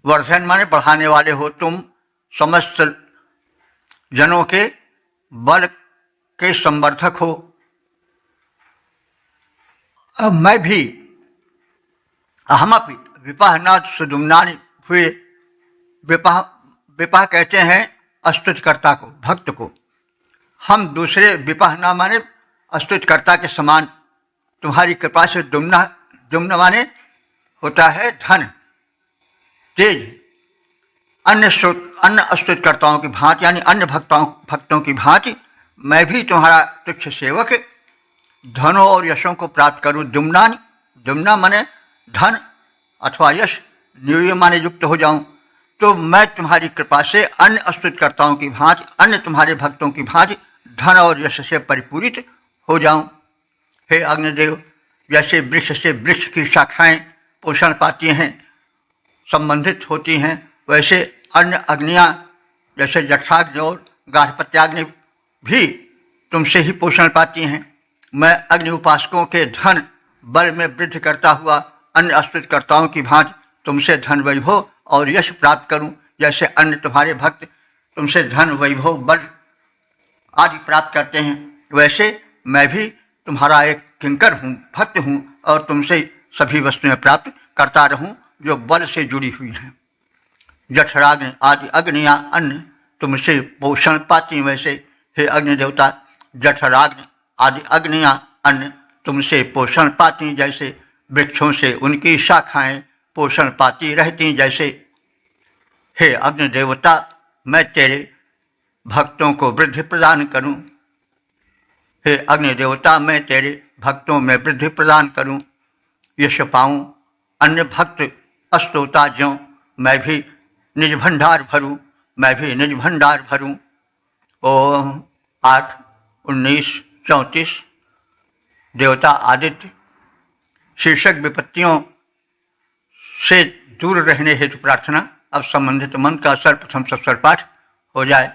वर्धन माने बढ़ाने वाले हो तुम, समस्त जनों के बल के संवर्धक हो। अब मैं भी अहमपि विपाहनाथ सुदुम्नानि हुए। विपाह कहते हैं स्तुतिकर्ता को, भक्त को। हम दूसरे विपाहना माने स्तुतिकर्ता के समान तुम्हारी कृपा से, दुम्न माने होता है धन, तेज। अन्य स्तुतिकर्ताओं की भांति, यानी अन्य भक्तों की भांति मैं भी तुम्हारा तुच्छ सेवक धनों और यशों को प्राप्त करूं। दुम्ना माने धन अथवा यश, न्यूय माने युक्त हो जाऊं। तो मैं तुम्हारी कृपा से अन्य स्तुतिकर्ताओं की भांति, अन्य तुम्हारे भक्तों की भांति धन और यश से परिपूरित हो जाऊं। हे अग्निदेव, जैसे वृक्ष से वृक्ष की शाखाएं पोषण पाती हैं, संबंधित होती हैं, वैसे अन्य अग्नियाँ जैसे जठराग्नि और गार्हपत्याग्नि भी तुमसे ही पोषण पाती हैं। मैं अग्नि उपासकों के धन बल में वृद्धि करता हुआ अन्य स्तुतिकर्ताओं की भांति तुमसे धन वैभव और यश प्राप्त करूं। जैसे अन्य तुम्हारे भक्त तुमसे धन वैभव बल आदि प्राप्त करते हैं, वैसे मैं भी तुम्हारा एक किंकर हूँ, भक्त हूँ, और तुमसे सभी वस्तुएं प्राप्त करता रहूँ जो बल से जुड़ी हुई हैं। जठराग्नि आदि अग्नियाँ अन्य तुमसे पोषण पाती, वैसे हे अग्नि देवता जठराग्नि आदि अग्नियाँ अन्य तुमसे पोषण पाती। जैसे वृक्षों से उनकी शाखाएं पोषण पाती रहती जैसे। हे अग्नि देवता, मैं तेरे भक्तों को वृद्धि प्रदान करूं। हे अग्नि देवता, मैं तेरे भक्तों में वृद्धि प्रदान करूं, यश पाऊं। अन्य भक्त अस्तोता ज्यों मैं भी निज भंडार भरूं, मैं भी निज भंडार भरूं। ओम 8, 19, 34। देवता आदित्य शीर्षक विपत्तियों से दूर रहने हेतु प्रार्थना। अब संबंधित मंत्र का सर्वप्रथम सस्वर पाठ हो जाए।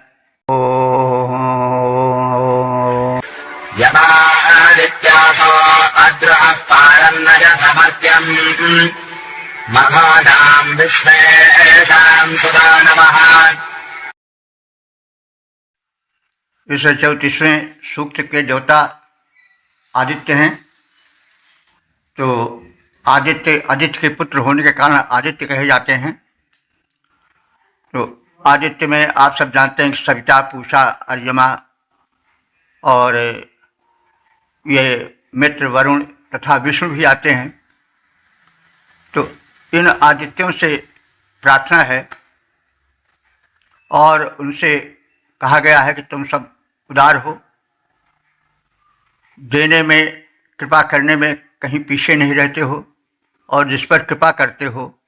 यमादित्यासो अद्रः पारन्नयमर्त्यम् मघानाम् विश्वेषाम् सुदा नमः। इस 34वें सूक्त के देवता आदित्य हैं। तो आदित्य के पुत्र होने के कारण आदित्य कहे जाते हैं। तो आदित्य में आप सब जानते हैं कि सविता, पूषा, अर्यमा और ये मित्र, वरुण तथा विष्णु भी आते हैं। तो इन आदित्यों से प्रार्थना है और उनसे कहा गया है कि तुम सब उदार हो, देने में, कृपा करने में कहीं पीछे नहीं रहते हो, और जिस पर कृपा करते हो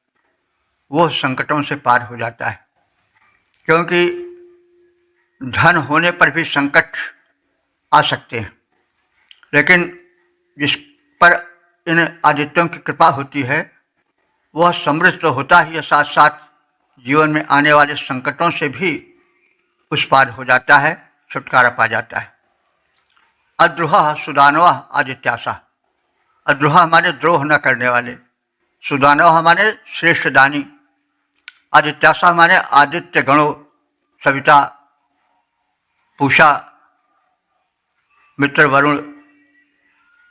वो संकटों से पार हो जाता है। क्योंकि धन होने पर भी संकट आ सकते हैं, लेकिन जिस पर इन आदित्यों की कृपा होती है वह समृद्ध तो होता ही है, साथ साथ जीवन में आने वाले संकटों से भी उस पार हो जाता है, छुटकारा पा जाता है। अद्रोह सुदानव आदित्यासा। अद्रोह हमारे द्रोह न करने वाले, सुदानव हमारे श्रेष्ठ दानी, आदित्यासा हमारे आदित्य गणों, सविता, पूषा, मित्र, वरुण,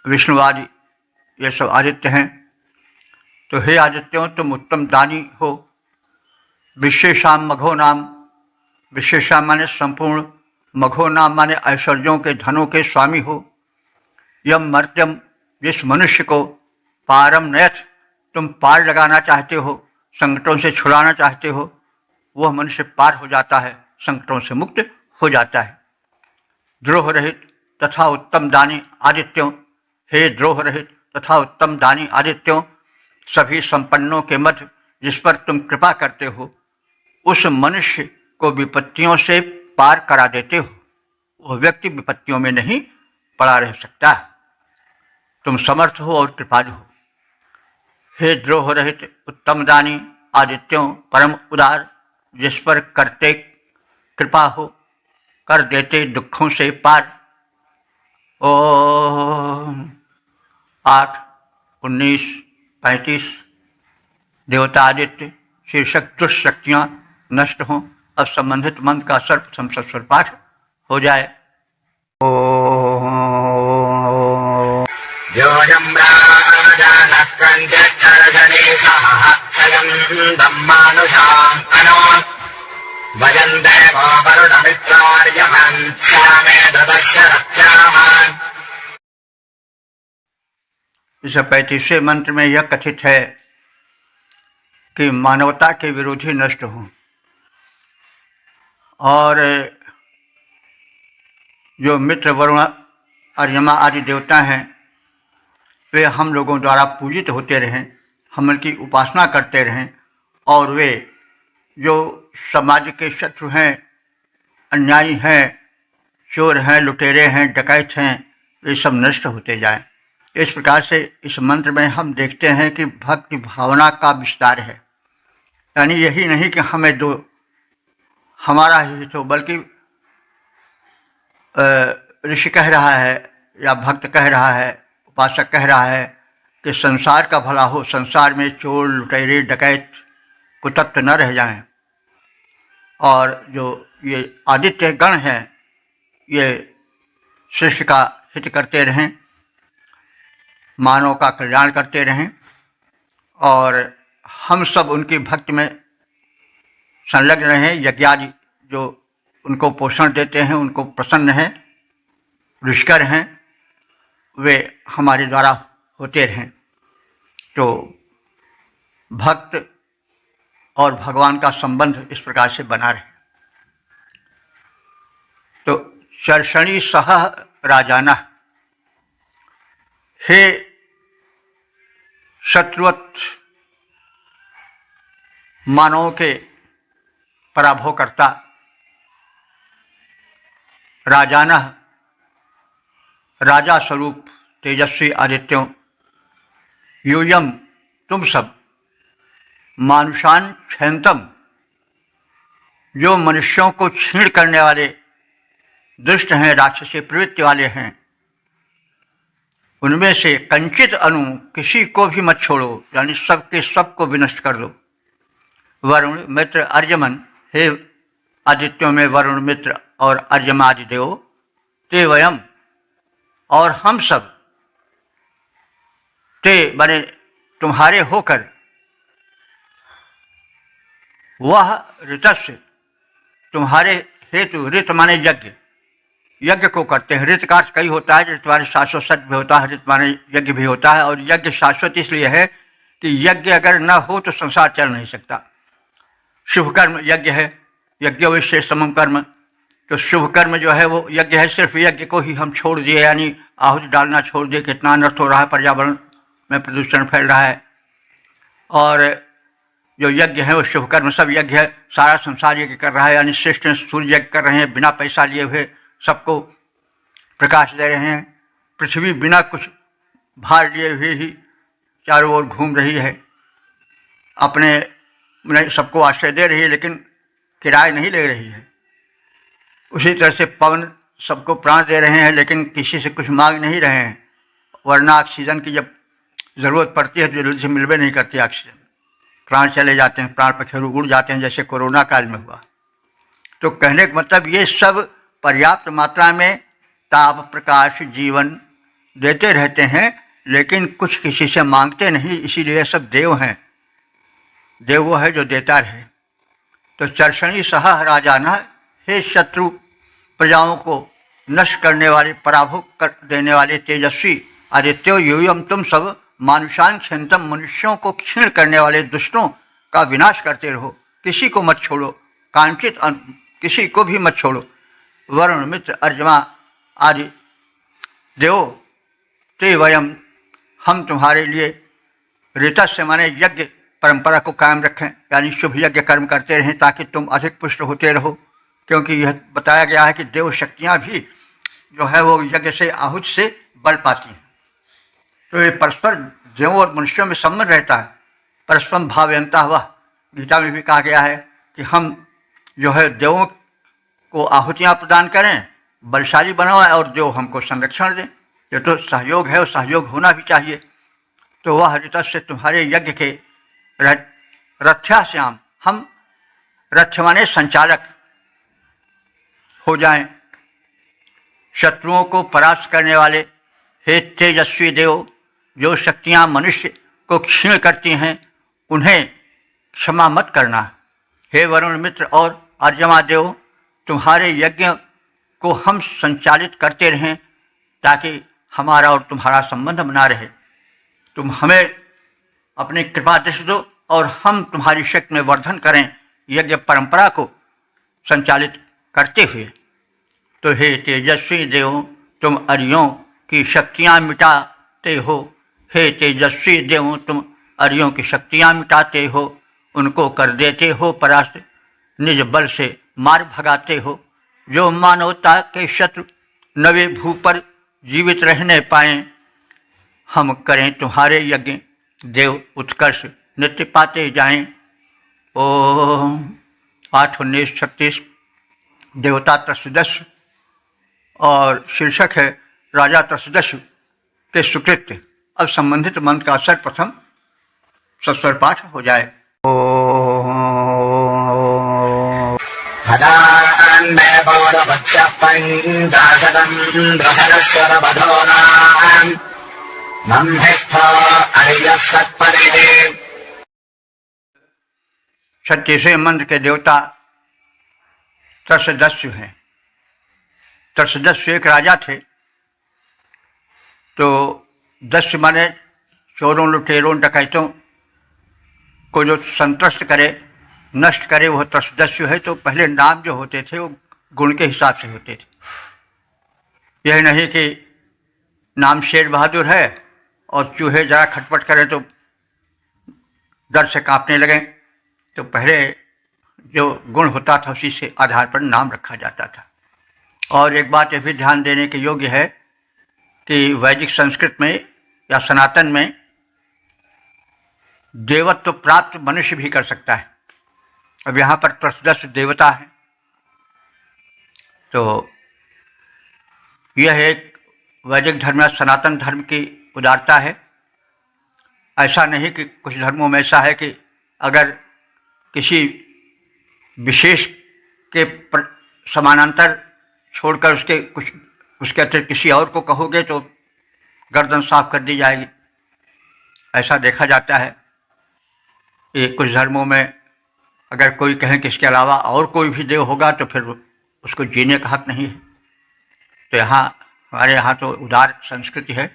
विष्णु आदि ये सब आदित्य हैं। तो हे आदित्यों, तुम उत्तम दानी हो। विशेषाम मघो नाम। विशेषाम माने संपूर्ण, मघो नाम माने ऐश्वर्यों के, धनों के स्वामी हो। यम मर्त्यम, जिस मनुष्य को पारम नयथ, तुम पार लगाना चाहते हो, संकटों से छुड़ाना चाहते हो, वह मनुष्य पार हो जाता है, संकटों से मुक्त हो जाता है। द्रोह रहित तथा उत्तम दानी आदित्यों, हे द्रोह रहित तथा उत्तम दानी आदित्यों, सभी संपन्नों के मध्य जिस पर तुम कृपा करते हो, उस मनुष्य को विपत्तियों से पार करा देते हो। वह व्यक्ति विपत्तियों में नहीं पड़ा रह सकता। तुम समर्थ हो और कृपालु हो। हे द्रोह रहित उत्तम दानी आदित्यों, परम उदार, जिस पर करते कृपा हो, कर देते दुखों से पार। ओम 8, 19, 35। देवता आदित्य शीर्षक दुष्शक्तियाँ नष्ट हों। अब संबंधित मंत्र का सर्वप्रथम सस्वर पाठ हो जाए। योऽयं राजानः कञ्चित्तर्जनीशः स्वयं दम्मानुषाम् अनो वयं देवो वरुणमित्रार्यमन् श्यामे ददस्य रथ्यामान्। इस 35वें मंत्र में यह कथित है कि मानवता के विरोधी नष्ट हों, और जो मित्र, वरुण, अर्यमा आदि देवता हैं वे हम लोगों द्वारा पूजित होते रहें, हम उनकी उपासना करते रहें, और वे जो समाज के शत्रु हैं, अन्यायी हैं, चोर हैं, लुटेरे हैं, डकैत हैं, ये सब नष्ट होते जाएं। इस प्रकार से इस मंत्र में हम देखते हैं कि भक्ति भावना का विस्तार है। यानी यही नहीं कि हमें दो, हमारा ही हित हो, बल्कि ऋषि कह रहा है या भक्त कह रहा है, उपासक कह रहा है कि संसार का भला हो, संसार में चोर, लुटेरे, डकैत, कुतत्व न रह जाएं, और जो ये आदित्य गण हैं ये शिष्य का हित करते रहें, मानव का कल्याण करते रहें, और हम सब उनकी भक्ति में संलग्न रहें। यज्ञादि जो उनको पोषण देते हैं, उनको प्रसन्न हैं, रुचिकर हैं, वे हमारे द्वारा होते रहें। तो भक्त और भगवान का संबंध इस प्रकार से बना रहे। तो चर्षणी सह राजाना, हे शत्रुवत मानवों के पराभव करता, राजाना राजा स्वरूप तेजस्वी आदित्यों, यूयम तुम सब, मानुषान क्षयंतम जो मनुष्यों को छीण करने वाले दुष्ट हैं, राक्षसी प्रवृत्ति वाले हैं, उनमें से कंचित अनु किसी को भी मत छोड़ो, यानी सबके सबको विनष्ट कर दो। वरुण मित्र अर्यमन, हे आदित्यों में वरुण मित्र और अर्यमादि देव, ते वयम और हम सब, ते बने तुम्हारे होकर, वह ऋतस्य तुम्हारे हेतु, ऋत माने यज्ञ, यज्ञ को करते हैं। ऋत का अर्थ कई होता है, ऋत माने शाश्वत सत्य भी होता है, ऋत माने यज्ञ भी होता है। और यज्ञ शाश्वत इसलिए है कि यज्ञ अगर न हो तो संसार चल नहीं सकता। शुभ कर्म यज्ञ है, यज्ञ विशेष समम कर्म, तो शुभ कर्म जो है वो यज्ञ है। सिर्फ यज्ञ को ही हम छोड़ दिए, यानी आहुति डालना छोड़ दिए, कितना अनर्थ हो रहा है, पर्यावरण में प्रदूषण फैल रहा है। और जो यज्ञ है वो शुभ कर्म सब यज्ञ है, सारा संसार यज्ञ कर रहा है, यानी श्रेष्ठ सूर्य यज्ञ कर रहे हैं, बिना पैसा लिए हुए सबको प्रकाश दे रहे हैं। पृथ्वी बिना कुछ भार लिए हुए ही चारों ओर घूम रही है, अपने सबको आश्रय दे रही है, लेकिन किराए नहीं ले रही है। उसी तरह से पवन सबको प्राण दे रहे हैं, लेकिन किसी से कुछ मांग नहीं रहे हैं, वरना ऑक्सीजन की जब ज़रूरत पड़ती है तो जल्दी से मिलवे नहीं करती ऑक्सीजन, प्राण चले जाते हैं, प्राण पखेरु उड़ जाते हैं, जैसे कोरोना काल में हुआ। तो कहने का मतलब ये सब पर्याप्त मात्रा में ताप प्रकाश जीवन देते रहते हैं, लेकिन कुछ किसी से मांगते नहीं, इसीलिए सब देव हैं। देव वो है जो देता रहे। तो चर्षणी सह राजाना, हे शत्रु प्रजाओं को नष्ट करने वाले, पराभव कर देने वाले तेजस्वी आदित्यो, यूयम तुम सब, मानुषान क्षयंतम मनुष्यों को क्षीण करने वाले दुष्टों का विनाश करते रहो, किसी को मत छोड़ो, कांचित किसी को भी मत छोड़ो। वरुण मित्र अर्यमा आदि देव, ते वयम हम तुम्हारे लिए, ऋतस्य माने यज्ञ परंपरा को कायम रखें, यानी शुभ यज्ञ कर्म करते रहें ताकि तुम अधिक पुष्ट होते रहो। क्योंकि यह बताया गया है कि देव शक्तियाँ भी जो है वो यज्ञ से आहुति से बल पाती हैं। तो ये परस्पर देवों और मनुष्यों में संबंध रहता है, परस्पर भावयंता हुआ। गीता में भी कहा गया है कि हम जो है देवों को आहुतियाँ प्रदान करें, बलशाली बनवाएं, और देव हमको संरक्षण दें। ये तो सहयोग है और सहयोग होना भी चाहिए। तो वह ऋत से तुम्हारे यज्ञ के रथ्याश्याम, हम रथ माने संचालक हो जाएं, शत्रुओं को परास्त करने वाले, हे तेजस्वी देव, जो शक्तियाँ मनुष्य को क्षीण करती हैं उन्हें क्षमा मत करना। हे वरुण मित्र और अर्यमा देव, तुम्हारे यज्ञ को हम संचालित करते रहें ताकि हमारा और तुम्हारा संबंध बना रहे। तुम हमें अपनी कृपा दृष्टि दो और हम तुम्हारी शक्ति में वर्धन करें, यज्ञ परंपरा को संचालित करते हुए। तो हे तेजस्वी देव, तुम अरियों की शक्तियाँ मिटाते हो। हे तेजस्वी देव, तुम अरियों की शक्तियाँ मिटाते हो, उनको कर देते हो परास्त, निज बल से मार भगाते हो। जो मानवता के शत्रु नवे भू पर जीवित रहने पाएँ, हम करें तुम्हारे यज्ञ, देव उत्कर्ष नित्य पाते जाएं। ओम 8:19-36 देवता त्रयोदश और शीर्षक है राजा त्रयोदश के सुकृत्य। अब संबंधित मंत्र का सर्वप्रथम सस्वर पाठ हो जाए। छत्तीसवें मंत्र के देवता त्रयोदश हैं। त्रयोदश एक राजा थे, तो दश माने चोरों, लुटेरों, डकैतों को जो संतुष्ट करे, नष्ट करे, वह त्रसदस्यु है। तो पहले नाम जो होते थे वो गुण के हिसाब से होते थे। यह नहीं कि नाम शेर बहादुर है और चूहे जरा खटपट करें तो डर से कांपने लगें। तो पहले जो गुण होता था उसी से आधार पर नाम रखा जाता था। और एक बात यह भी ध्यान देने के योग्य है कि वैदिक संस्कृत में या सनातन में देवत्व प्राप्त मनुष्य भी कर सकता है। अब यहाँ पर त्रसदस्यु देवता है, तो यह एक वैदिक धर्म या सनातन धर्म की उदारता है। ऐसा नहीं कि कुछ धर्मों में ऐसा है कि अगर किसी विशेष के समानांतर छोड़कर उसके अतिरिक्त किसी और को कहोगे तो गर्दन साफ कर दी जाएगी। ऐसा देखा जाता है कि कुछ धर्मों में अगर कोई कहे कि इसके अलावा और कोई भी देव होगा तो फिर उसको जीने का हक नहीं है। तो यहाँ हमारे यहाँ तो उदार संस्कृति है।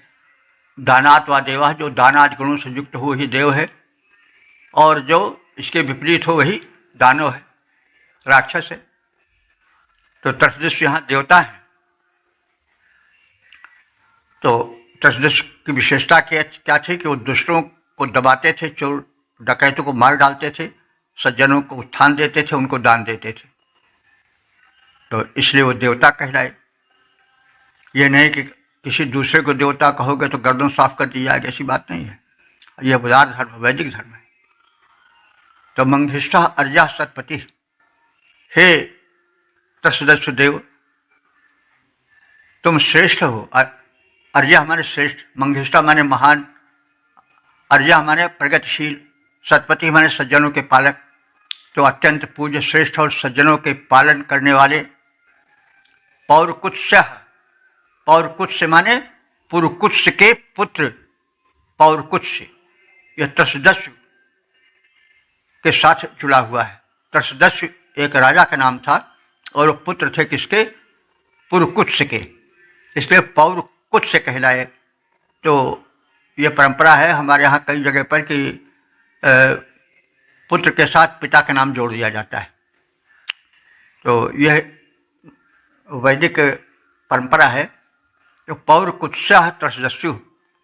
दानात वा देवा, जो दानाद गुणों से युक्त हो वही देव है, और जो इसके विपरीत हो वही दानव है, राक्षस है। तो त्रसदस्यु यहाँ देवता है। तो त्रसदस्यु की विशेषता क्या थी कि वो दुष्टों को दबाते थे, चोर डकैतों को मार डालते थे, सज्जनों को उत्थान देते थे, उनको दान देते थे। तो इसलिए वो देवता कहलाए। ये नहीं कि किसी दूसरे को देवता कहोगे तो गर्दन साफ कर दी जाएगी, ऐसी बात नहीं है। यह उदार धर्म, वैदिक धर्म है। तो मंगिष्ठा अर्या सतपति, हे त्रसदस्यु देव, तुम श्रेष्ठ हो। अर्या हमारे श्रेष्ठ, मंगिष्ठा माने महान, अर्या हमारे प्रगतिशील, सतपति हमारे सज्जनों के पालक। तो अत्यंत पूज्य, श्रेष्ठ और सज्जनों के पालन करने वाले पौरकुत्स, पौरकुत्स माने पुरकुत्स के पुत्र, पौरकुत्स, यह त्रसदस्यु के साथ जुड़ा हुआ है। त्रसदस्यु एक राजा का नाम था और वो पुत्र थे किसके? पुरकुत्स के, इसलिए पौरकुत्स कहलाए। तो ये परंपरा है हमारे यहाँ कई जगह पर कि पुत्र के साथ पिता का नाम जोड़ दिया जाता है। तो यह वैदिक परंपरा है। तो पौरकुत्स त्रसदस्यु,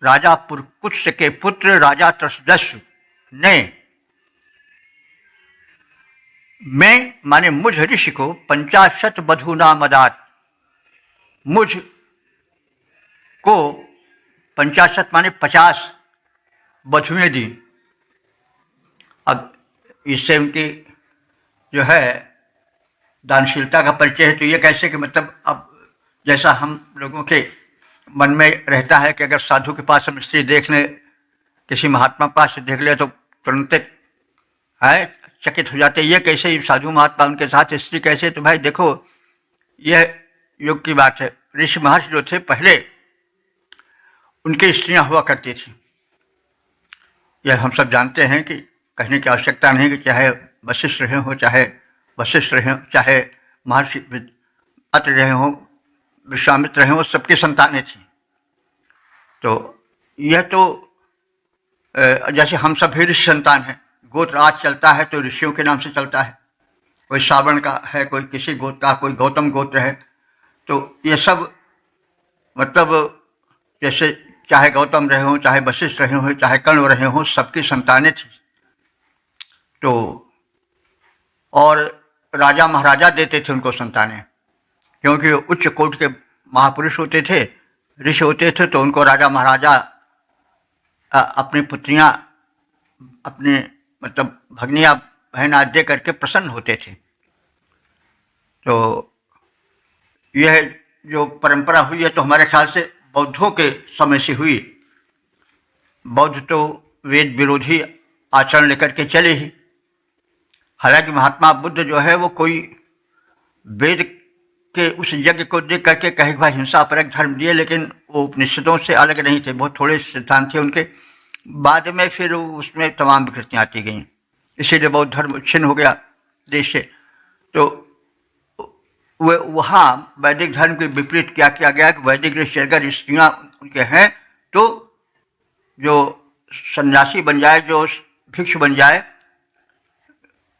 राजा पुरकुत्स के पुत्र राजा त्रसदस्यु ने मैं माने मुझ ऋषि को 50 बधूना मदात, मुझ को 50 माने 50 बधुएं दी। अब इससे उनकी जो है दानशीलता का परिचय है। तो ये कैसे कि मतलब अब जैसा हम लोगों के मन में रहता है कि अगर साधु के पास हम स्त्री देख लें, किसी महात्मा के पास देख ले तो तुरंत है चकित हो जाते, ये कैसे साधु महात्मा उनके साथ स्त्री कैसे? तो भाई देखो, यह युग की बात है। ऋषि महर्षि जो थे पहले उनकी स्त्रियां हुआ करती थी। यह हम सब जानते हैं कि कहने की आवश्यकता नहीं कि चाहे वशिष्ठ रहे हो, चाहे वशिष्ठ रहे हो, चाहे महर्षि अत्रि रहे हो, विश्वामित्र रहे हो, सबकी संतानें थी। तो यह तो जैसे हम सब भी ऋषि संतान हैं। गोत्र आज चलता है तो ऋषियों के नाम से चलता है। कोई सावर्ण का है, कोई किसी गोत्र का, कोई गौतम गोत्र है। तो ये सब मतलब जैसे चाहे गौतम रहे हों, चाहे वशिष्ठ रहे हों, चाहे कण्व रहे हों, सबकी संतानें थी। तो और राजा महाराजा देते थे उनको संतानें, क्योंकि उच्च कोटि के महापुरुष होते थे, ऋषि होते थे। तो उनको राजा महाराजा अपनी पुत्रियां, अपने मतलब भगनियां, बहन आदि दे करके प्रसन्न होते थे। तो यह जो परंपरा हुई है तो हमारे ख्याल से बौद्धों के समय से हुई। बौद्ध तो वेद विरोधी आचरण लेकर के चले ही। हालांकि महात्मा बुद्ध जो है वो कोई वेद के उस यज्ञ को देख करके कहे भाई हिंसा परक धर्म दिए, लेकिन वो उपनिषदों से अलग नहीं थे। बहुत थोड़े सिद्धांत थे उनके। बाद में फिर उसमें तमाम विकृतियाँ आती गईं, इसीलिए बौद्ध धर्म छिन्न हो गया देश से। तो वहाँ वैदिक धर्म के विपरीत क्या किया गया कि वैदिक ऋषि अगर स्त्रियाँ उनके हैं तो जो सन्यासी बन जाए, जो भिक्षु बन जाए,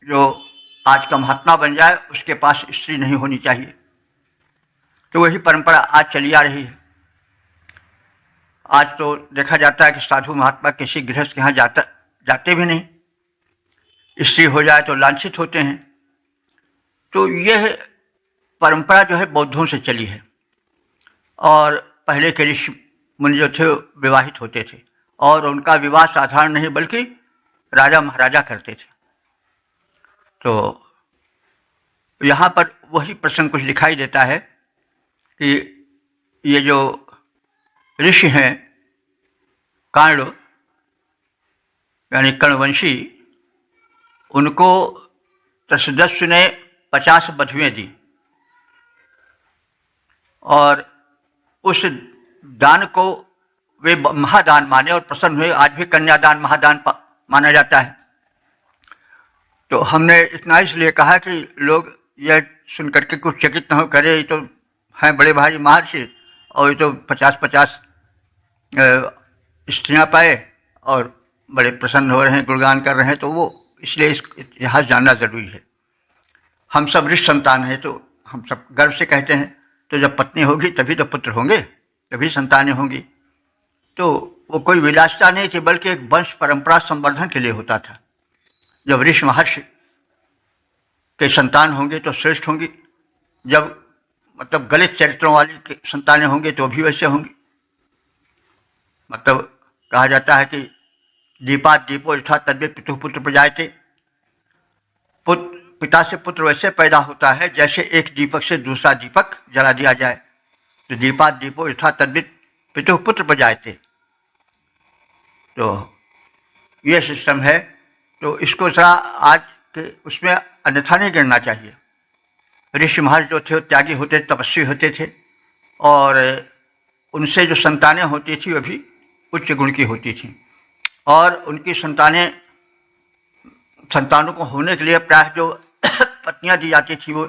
जो आज का महात्मा बन जाए, उसके पास स्त्री नहीं होनी चाहिए। तो वही परंपरा आज चली आ रही है। आज तो देखा जाता है कि साधु महात्मा किसी गृहस्थ के यहाँ जाते भी नहीं, स्त्री हो जाए तो लांछित होते हैं। तो यह परंपरा जो है बौद्धों से चली है, और पहले के ऋषि मुनि जो थे विवाहित होते थे, और उनका विवाह साधारण नहीं बल्कि राजा महाराजा करते थे। तो यहाँ पर वही प्रसंग कुछ दिखाई देता है कि ये जो ऋषि हैं कांड यानी कर्णवंशी, उनको त्रसदस्यु ने 50 बधुएं दी, और उस दान को वे महादान माने और प्रसन्न हुए। आज भी कन्यादान महादान माना जाता है। तो हमने इतना इसलिए कहा कि लोग यह सुन करके कुछ चकित न हो, करे ये तो हैं बड़े भाई महर्षि और ये तो 50-50 स्त्रियाँ पाए और बड़े प्रसन्न हो रहे हैं, गुणगान कर रहे हैं। तो वो इसलिए इस इतिहास जानना ज़रूरी है। हम सब ऋषि संतान हैं, तो हम सब गर्व से कहते हैं। तो जब पत्नी होगी तभी तो पुत्र होंगे, तभी संतानें होंगी। तो वो कोई विलासिता नहीं थी, बल्कि एक वंश परंपरा संवर्धन के लिए होता था। जब ऋषि महर्षि के संतान होंगे तो श्रेष्ठ होंगी, जब मतलब गलत चरित्रों वाली के संतानें होंगे तो भी वैसे होंगी। मतलब कहा जाता है कि दीपात दीपो यथा तद्वत् पितुः पुत्र प्रजायते। पिता से पुत्र वैसे पैदा होता है जैसे एक दीपक से दूसरा दीपक जला दिया जाए। तो दीपात दीपो यथा तद्वत् पितुः पुत्र प्रजायते। तो ये सिस्टम है। तो इसको जरा आज के उसमें अन्यथा नहीं गिनना चाहिए। ऋषि महर्षि जो थे त्यागी होते, तपस्वी होते थे, और उनसे जो संतानें होती थी वह भी उच्च गुण की होती थी। और उनकी संतानों को होने के लिए प्रायः जो पत्नियां दी जाती थी वो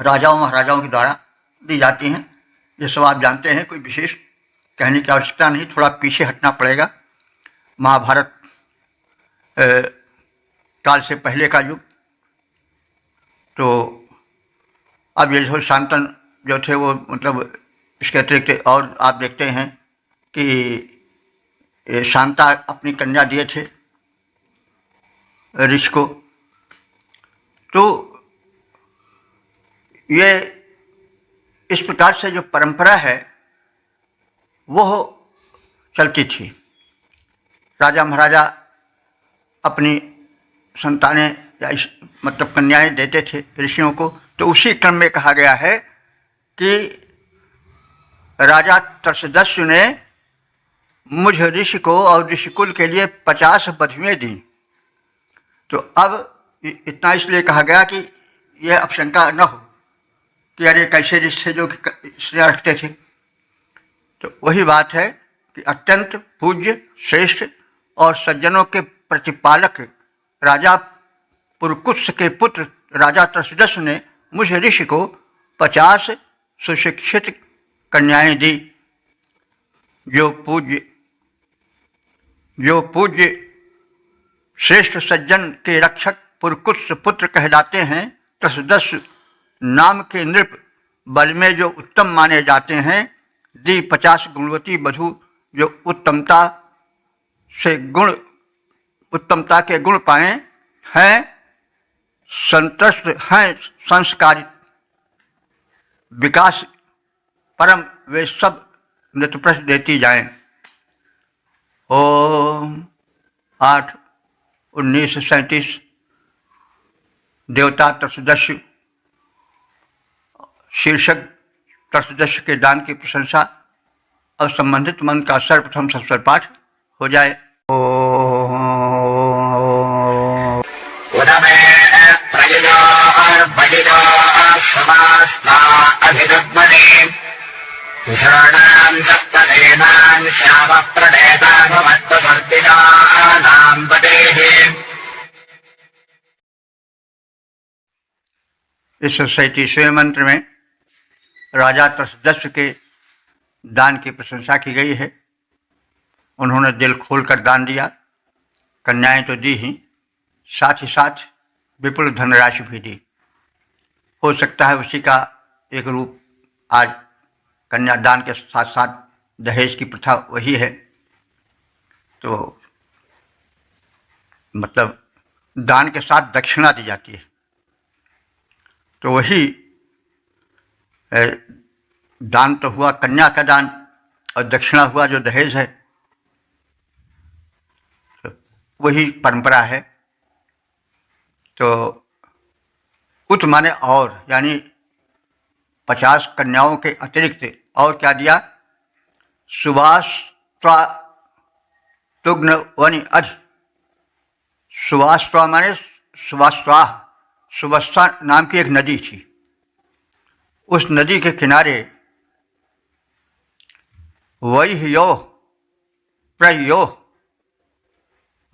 राजाओं महाराजाओं के द्वारा दी जाती हैं। ये सब आप जानते हैं, कोई विशेष कहने की आवश्यकता नहीं। थोड़ा पीछे हटना पड़ेगा। महाभारत काल से पहले का युग। तो अब ये जो शांतन जो थे वो मतलब इसके अतिरिक्त और आप देखते हैं कि शांता अपनी कन्या दिए थे ऋषि को। तो ये इस प्रकार से जो परंपरा है वो चलती थी। राजा महाराजा अपनी संतानें या मतलब कन्याएं देते थे ऋषियों को। तो उसी क्रम में कहा गया है कि राजा त्रसदस्यु ने मुझ ऋषि को और ऋषिकुल के लिए 50 बधुएं दी। तो अब इतना इसलिए कहा गया कि यह अवशंका न हो कि अरे कैसे ऋषि जो स्त्रियाँ रखते थे। तो वही बात है कि अत्यंत पूज्य, श्रेष्ठ और सज्जनों के प्रतिपालक राजा पुरकुत्स के पुत्र राजा त्रसदस्यु ने मुझ ऋषि को 50 सुशिक्षित कन्याएं दी। जो पूज्य श्रेष्ठ सज्जन के रक्षक पुरकुत्स पुत्र कहलाते हैं। त्रसदस्यु नाम के नृप बल में जो उत्तम माने जाते हैं। दी 50 गुणवती बधू जो उत्तमता के गुण पाए हैं, संतुष्ट हैं, संस्कारित, विकास परम, वे सब नृत्यप्रश्न देती जाएं। ओम 8/1937 देवता त्रसदस्यु शीर्षक त्रसदस्यु के दान की प्रशंसा और संबंधित मंत्र का सर्वप्रथम संस्वर पाठ हो जाए। इस 37वें मंत्र में राजा त्रसदस्यु के दान की प्रशंसा की गई है। उन्होंने दिल खोल कर दान दिया। कन्याएं तो दी ही, साथ ही साथ विपुल धनराशि भी दी। हो सकता है उसी का एक रूप आज कन्यादान के साथ साथ दहेज की प्रथा वही है। तो मतलब दान के साथ दक्षिणा दी जाती है, तो वही दान तो हुआ कन्या का दान, और दक्षिणा हुआ जो दहेज है, तो वही परंपरा है। तो उत माने और, यानी 50 कन्याओं के अतिरिक्त और क्या दिया? सुवास्त्वा तुग्न वनि अध। सुवास्त्वा माने सुवास्त्वा, सुवस्ता नाम की एक नदी थी। उस नदी के किनारे वैह्योः प्रयोः,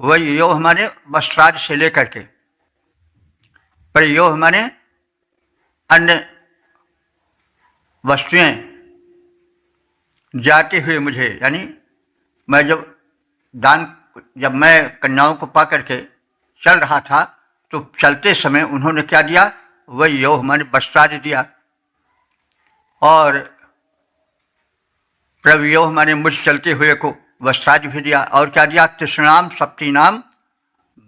वैह्योः माने वस्त्रादि से लेकर के, प्रयोः माने अन्य वस्तुएं जाते हुए मुझे, यानी मैं जब मैं कन्याओं को पा करके चल रहा था, तो चलते समय उन्होंने क्या दिया? वैह्योः माने वस्त्रादि दिया, और प्रव्योः माने मुझ चलते हुए को वस्त्रादि भी दिया। और क्या दिया? तृष्णाम सप्तीनाम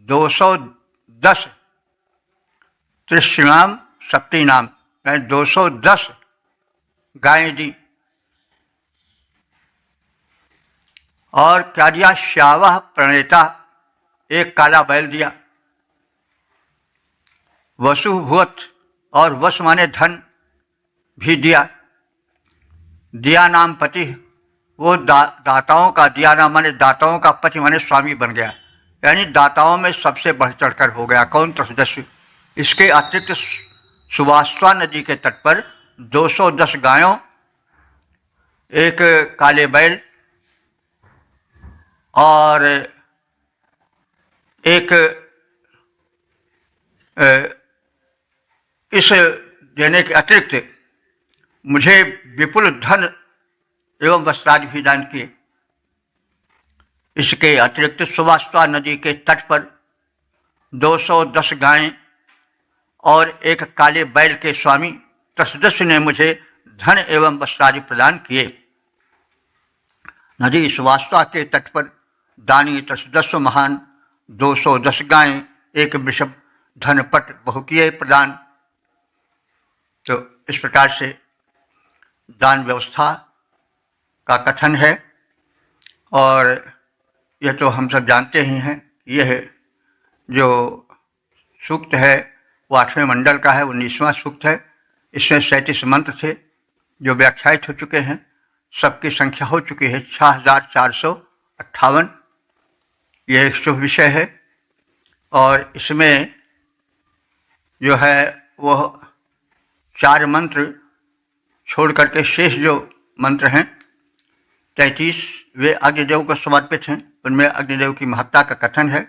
210, तृष्णाम सप्तीनाम 210 गायें दी। और क्या दिया? श्यावः प्रणेता, एक काला बैल दिया। वसु भुवत, और वस माने धन भी दिया। दिया नाम पति, वो दाताओं का, दिया नाम माने दाताओं का, पति माने स्वामी बन गया, यानी दाताओं में सबसे बढ़ चढ़कर हो गया। कौन? त्रयोदश। इसके अतिरिक्त सुवास्त्वा नदी के तट पर 210 गायों, एक काले बैल और एक इस देने के अतिरिक्त मुझे विपुल धन एवं वस्त्रादि भी दान किए। इसके अतिरिक्त सुवास्त्वा नदी के तट पर 210 गायें और एक काले बैल के स्वामी त्रयोदश ने मुझे धन एवं वस्त्रादि प्रदान किए। नदी सुवास्त्वा के तट पर दानी त्रयोदश महान, 210 गायें, एक वृषभ, धनपट बहुकीय प्रदान। तो इस प्रकार से दान व्यवस्था का कथन है। और यह तो हम सब जानते ही हैं। यह जो सूक्त है वो 8वें मंडल का है, 19वां सूक्त है। इसमें 37 मंत्र थे जो व्याख्यायित हो चुके हैं। सबकी संख्या हो चुकी है 6458। यह एक शुभ विषय है। और इसमें जो है वह 4 मंत्र छोड़ करके शेष जो मंत्र हैं 33 वे अग्निदेव को समर्पित हैं। उनमें अग्निदेव की महत्ता का कथन है।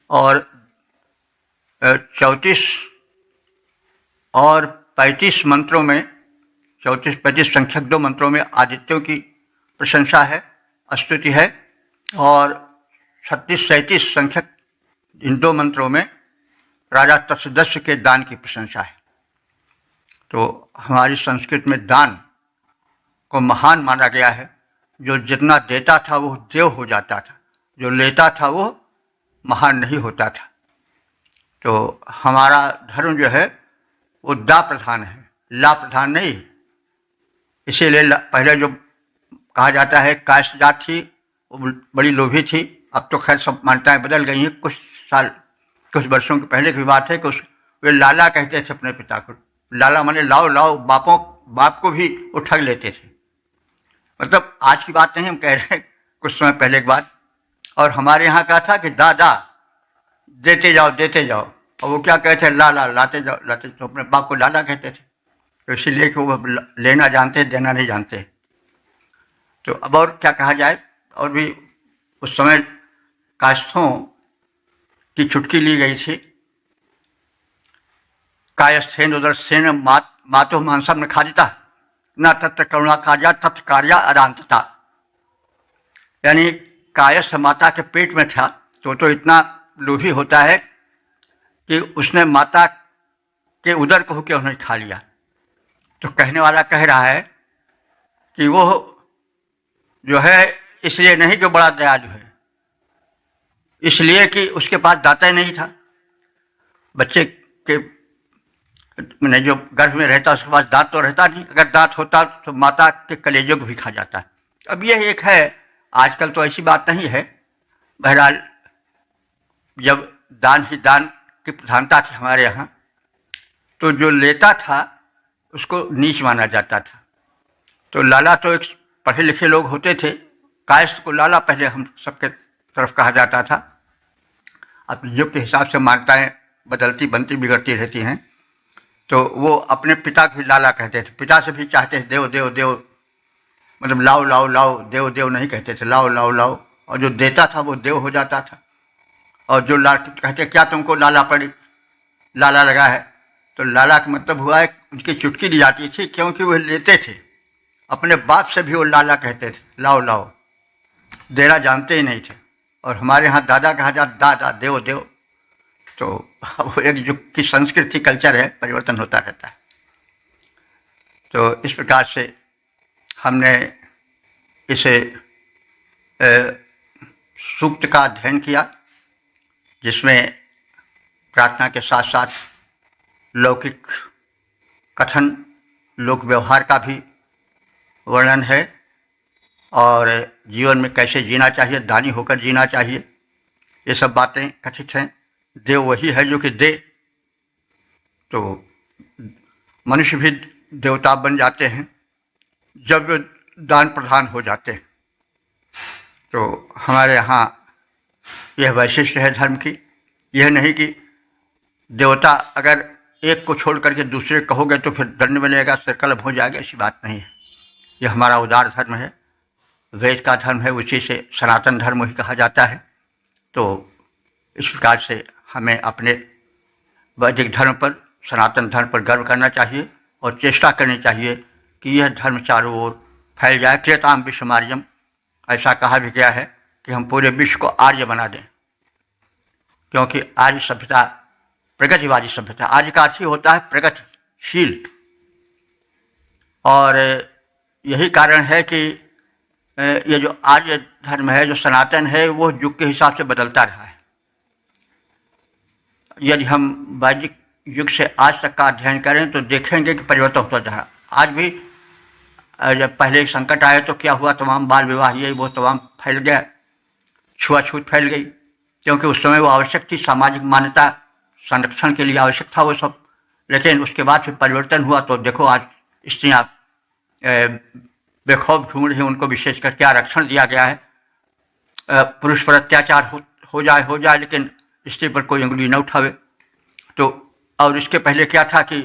और 34 और 35 मंत्रों में, 34-35 संख्यक 2 मंत्रों में आदित्यों की प्रशंसा है, स्तुति है। और 36-37 संख्यक इन 2 मंत्रों में राजा त्रयोदश के दान की प्रशंसा है। तो हमारी संस्कृत में दान को महान माना गया है। जो जितना देता था वो देव हो जाता था, जो लेता था वो महान नहीं होता था। तो हमारा धर्म जो है वो दा प्रधान है, ला प्रधान नहीं। इसीलिए पहले जो कहा जाता है कायस्थ जात थी वो बड़ी लोभी थी। अब तो खैर सब मान्यताएं बदल गई हैं। कुछ वर्षों के पहले की बात है कि वे लाला कहते थे अपने पिता को। लाला माने लाओ लाओ, बाप को भी वो ठग लेते थे। मतलब आज की बात नहीं हम कह रहे हैं, कुछ समय पहले की बात। और हमारे यहाँ कहा था कि दादा देते जाओ देते जाओ, और वो क्या कहते थे? लाला लाते जाओ लाते। तो अपने बाप को लाला कहते थे। तो इसीलिए कि वो लेना जानते देना नहीं जानते। तो अब और क्या कहा जाए। और भी उस समय कायस्थों की चुटकी ली गई थी। कायस्थेन उदरस्थेन मातो मांसम न खादिता न तत्र करुणा कार्या तत्र कार्या अदांतता। यानी कायस्थ माता के पेट में था तो इतना लोभी होता है कि उसने माता के उदर को क्यों नहीं खा लिया। तो कहने वाला कह रहा है कि वो जो है इसलिए नहीं कि बड़ा दयालु है, इसलिए कि उसके पास दांत नहीं था। बच्चे के मैंने जो गर्भ में रहता उसके पास दांत तो रहता नहीं, अगर दांत होता तो माता के कलेजों को भी खा जाता। अब यह एक है, आजकल तो ऐसी बात नहीं है। बहरहाल जब दान ही दान की प्रधानता थी हमारे यहाँ, तो जो लेता था उसको नीच माना जाता था। तो लाला तो एक पढ़े लिखे लोग होते थे, कायस्थ को लाला पहले हम सबके तरफ कहा जाता था। अपने युग के हिसाब से मान्यताएं बदलती बनती बिगड़ती रहती हैं। तो वो अपने पिता को भी लाला कहते थे, पिता से भी चाहते थे देव देव देव, मतलब लाओ लाओ लाओ, देव देव नहीं कहते थे, लाओ लाओ लाओ। और जो देता था वो देव हो जाता था। और जो कहते क्या तुमको लाला पड़ी, लाला लगा है, तो लाला का मतलब हुआ है उनकी चुटकी ली जाती थी, क्योंकि वो लेते थे। अपने बाप से भी वो लाला कहते थे, लाओ लाओ, देना जानते ही नहीं थे। और हमारे यहाँ दादा कहा जाता, दादा देव देव। तो वो एक युग की संस्कृति कल्चर है, परिवर्तन होता रहता है। तो इस प्रकार से हमने इसे सूक्त का अध्ययन किया, जिसमें प्रार्थना के साथ साथ लौकिक कथन, लोक व्यवहार का भी वर्णन है, और जीवन में कैसे जीना चाहिए, दानी होकर जीना चाहिए, ये सब बातें कथित हैं। देव वही है जो कि दे, तो मनुष्य भी देवता बन जाते हैं जब वे दान प्रधान हो जाते हैं। तो हमारे यहाँ यह वैशिष्ट है धर्म की। यह नहीं कि देवता अगर एक को छोड़ करके दूसरे कहोगे तो फिर दंड मिलेगा, संकल्प हो जाएगा, ऐसी बात नहीं है। यह हमारा उदार धर्म है, वेद का धर्म है, उसी से सनातन धर्म ही कहा जाता है। तो इस प्रकार से हमें अपने वैदिक धर्म पर, सनातन धर्म पर गर्व करना चाहिए और चेष्टा करनी चाहिए कि यह धर्म चारों ओर फैल जाए। क्रियताम विश्वमार्यम, ऐसा कहा भी गया है कि हम पूरे विश्व को आर्य बना दें, क्योंकि आर्य सभ्यता प्रगतिवादी सभ्यता, आर्य का अर्थ ही होता है प्रगतिशील। और यही कारण है कि ये जो आर्य धर्म है, जो सनातन है, वो युग के हिसाब से बदलता रहा है। यदि हम वैदिक युग से आज तक का अध्ययन करें तो देखेंगे कि परिवर्तन होता जा रहा। आज भी जब पहले संकट आए तो क्या हुआ, तमाम बाल विवाह ये वो तमाम फैल गया, छुआछूत फैल गई, क्योंकि उस समय वो आवश्यक थी, सामाजिक मान्यता संरक्षण के लिए आवश्यक था वो सब। लेकिन उसके बाद फिर परिवर्तन हुआ, तो देखो आज स्त्रियाँ बेखौफ घूम रही हैं, उनको विशेषकर क्या आरक्षण दिया गया है। पुरुष पर अत्याचार हो जाए लेकिन स्त्री पर कोई उंगली न उठावे। तो और इसके पहले क्या था कि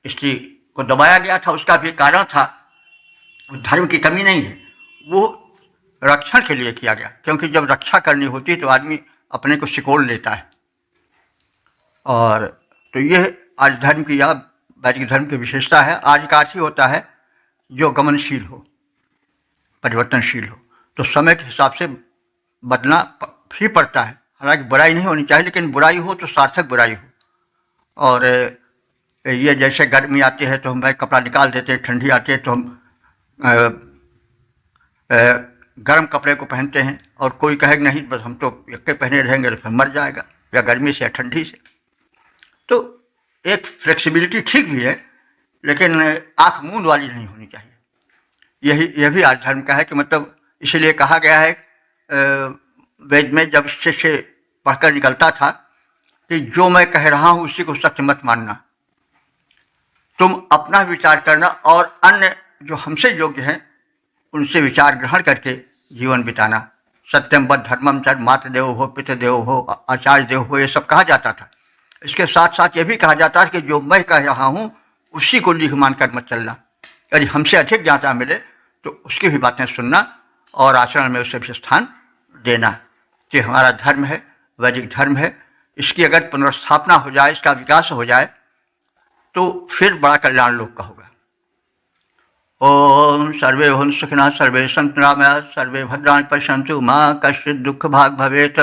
स्त्री को दबाया गया था, उसका भी कारण था, धर्म की कमी नहीं है, वो रक्षण के लिए किया गया। क्योंकि जब रक्षा करनी होती है तो आदमी अपने को सिकोड़ लेता है। और तो यह आज धर्म की या वैदिक धर्म की विशेषता है। आज का अर्थ ही होता है जो गमनशील हो, परिवर्तनशील हो। तो समय के हिसाब से बदलना ही पड़ता है। हालांकि बुराई नहीं होनी चाहिए, लेकिन बुराई हो तो सार्थक बुराई हो। और ये जैसे गर्मी आती है तो हम भाई कपड़ा निकाल देते हैं, ठंडी आती है तो हम गर्म कपड़े को पहनते हैं, और कोई कहेगा नहीं बस हम तो यक्के पहने रहेंगे तो फिर मर जाएगा, या गर्मी से या ठंडी से। तो एक फ्लेक्सिबिलिटी ठीक भी है, लेकिन आँख मूंद वाली नहीं होनी चाहिए। यह भी आज धर्म का है कि मतलब इसीलिए कहा गया है वेद में, जब शिष्य पढ़कर निकलता था कि जो मैं कह रहा हूँ उसी को सत्य मत मानना, तुम अपना विचार करना और अन्य जो हमसे योग्य हैं उनसे विचार ग्रहण करके जीवन बिताना। सत्यम बद धर्मम चर मातृदेव हो, पितृदेव हो, आचार्य देव हो, ये सब कहा जाता था। इसके साथ साथ ये भी कहा जाता है कि जो मैं कह रहा हूँ उसी को लीक मानकर मत चलना। यदि हमसे अधिक ज्ञाता मिले तो उसकी भी बातें सुनना और आचरण में उसे भी स्थान देना। ये हमारा धर्म है, वैदिक धर्म है। इसकी अगर पुनर्स्थापना हो जाए, इसका विकास हो जाए, तो फिर बड़ा कल्याण लोक का होगा। ओम सर्वे भवन्तु सुखिनः सर्वे सन्तु निरामयाः सर्वे भद्राणि पश्यन्तु मा कश्चित् दुःखभाग् भवेत्।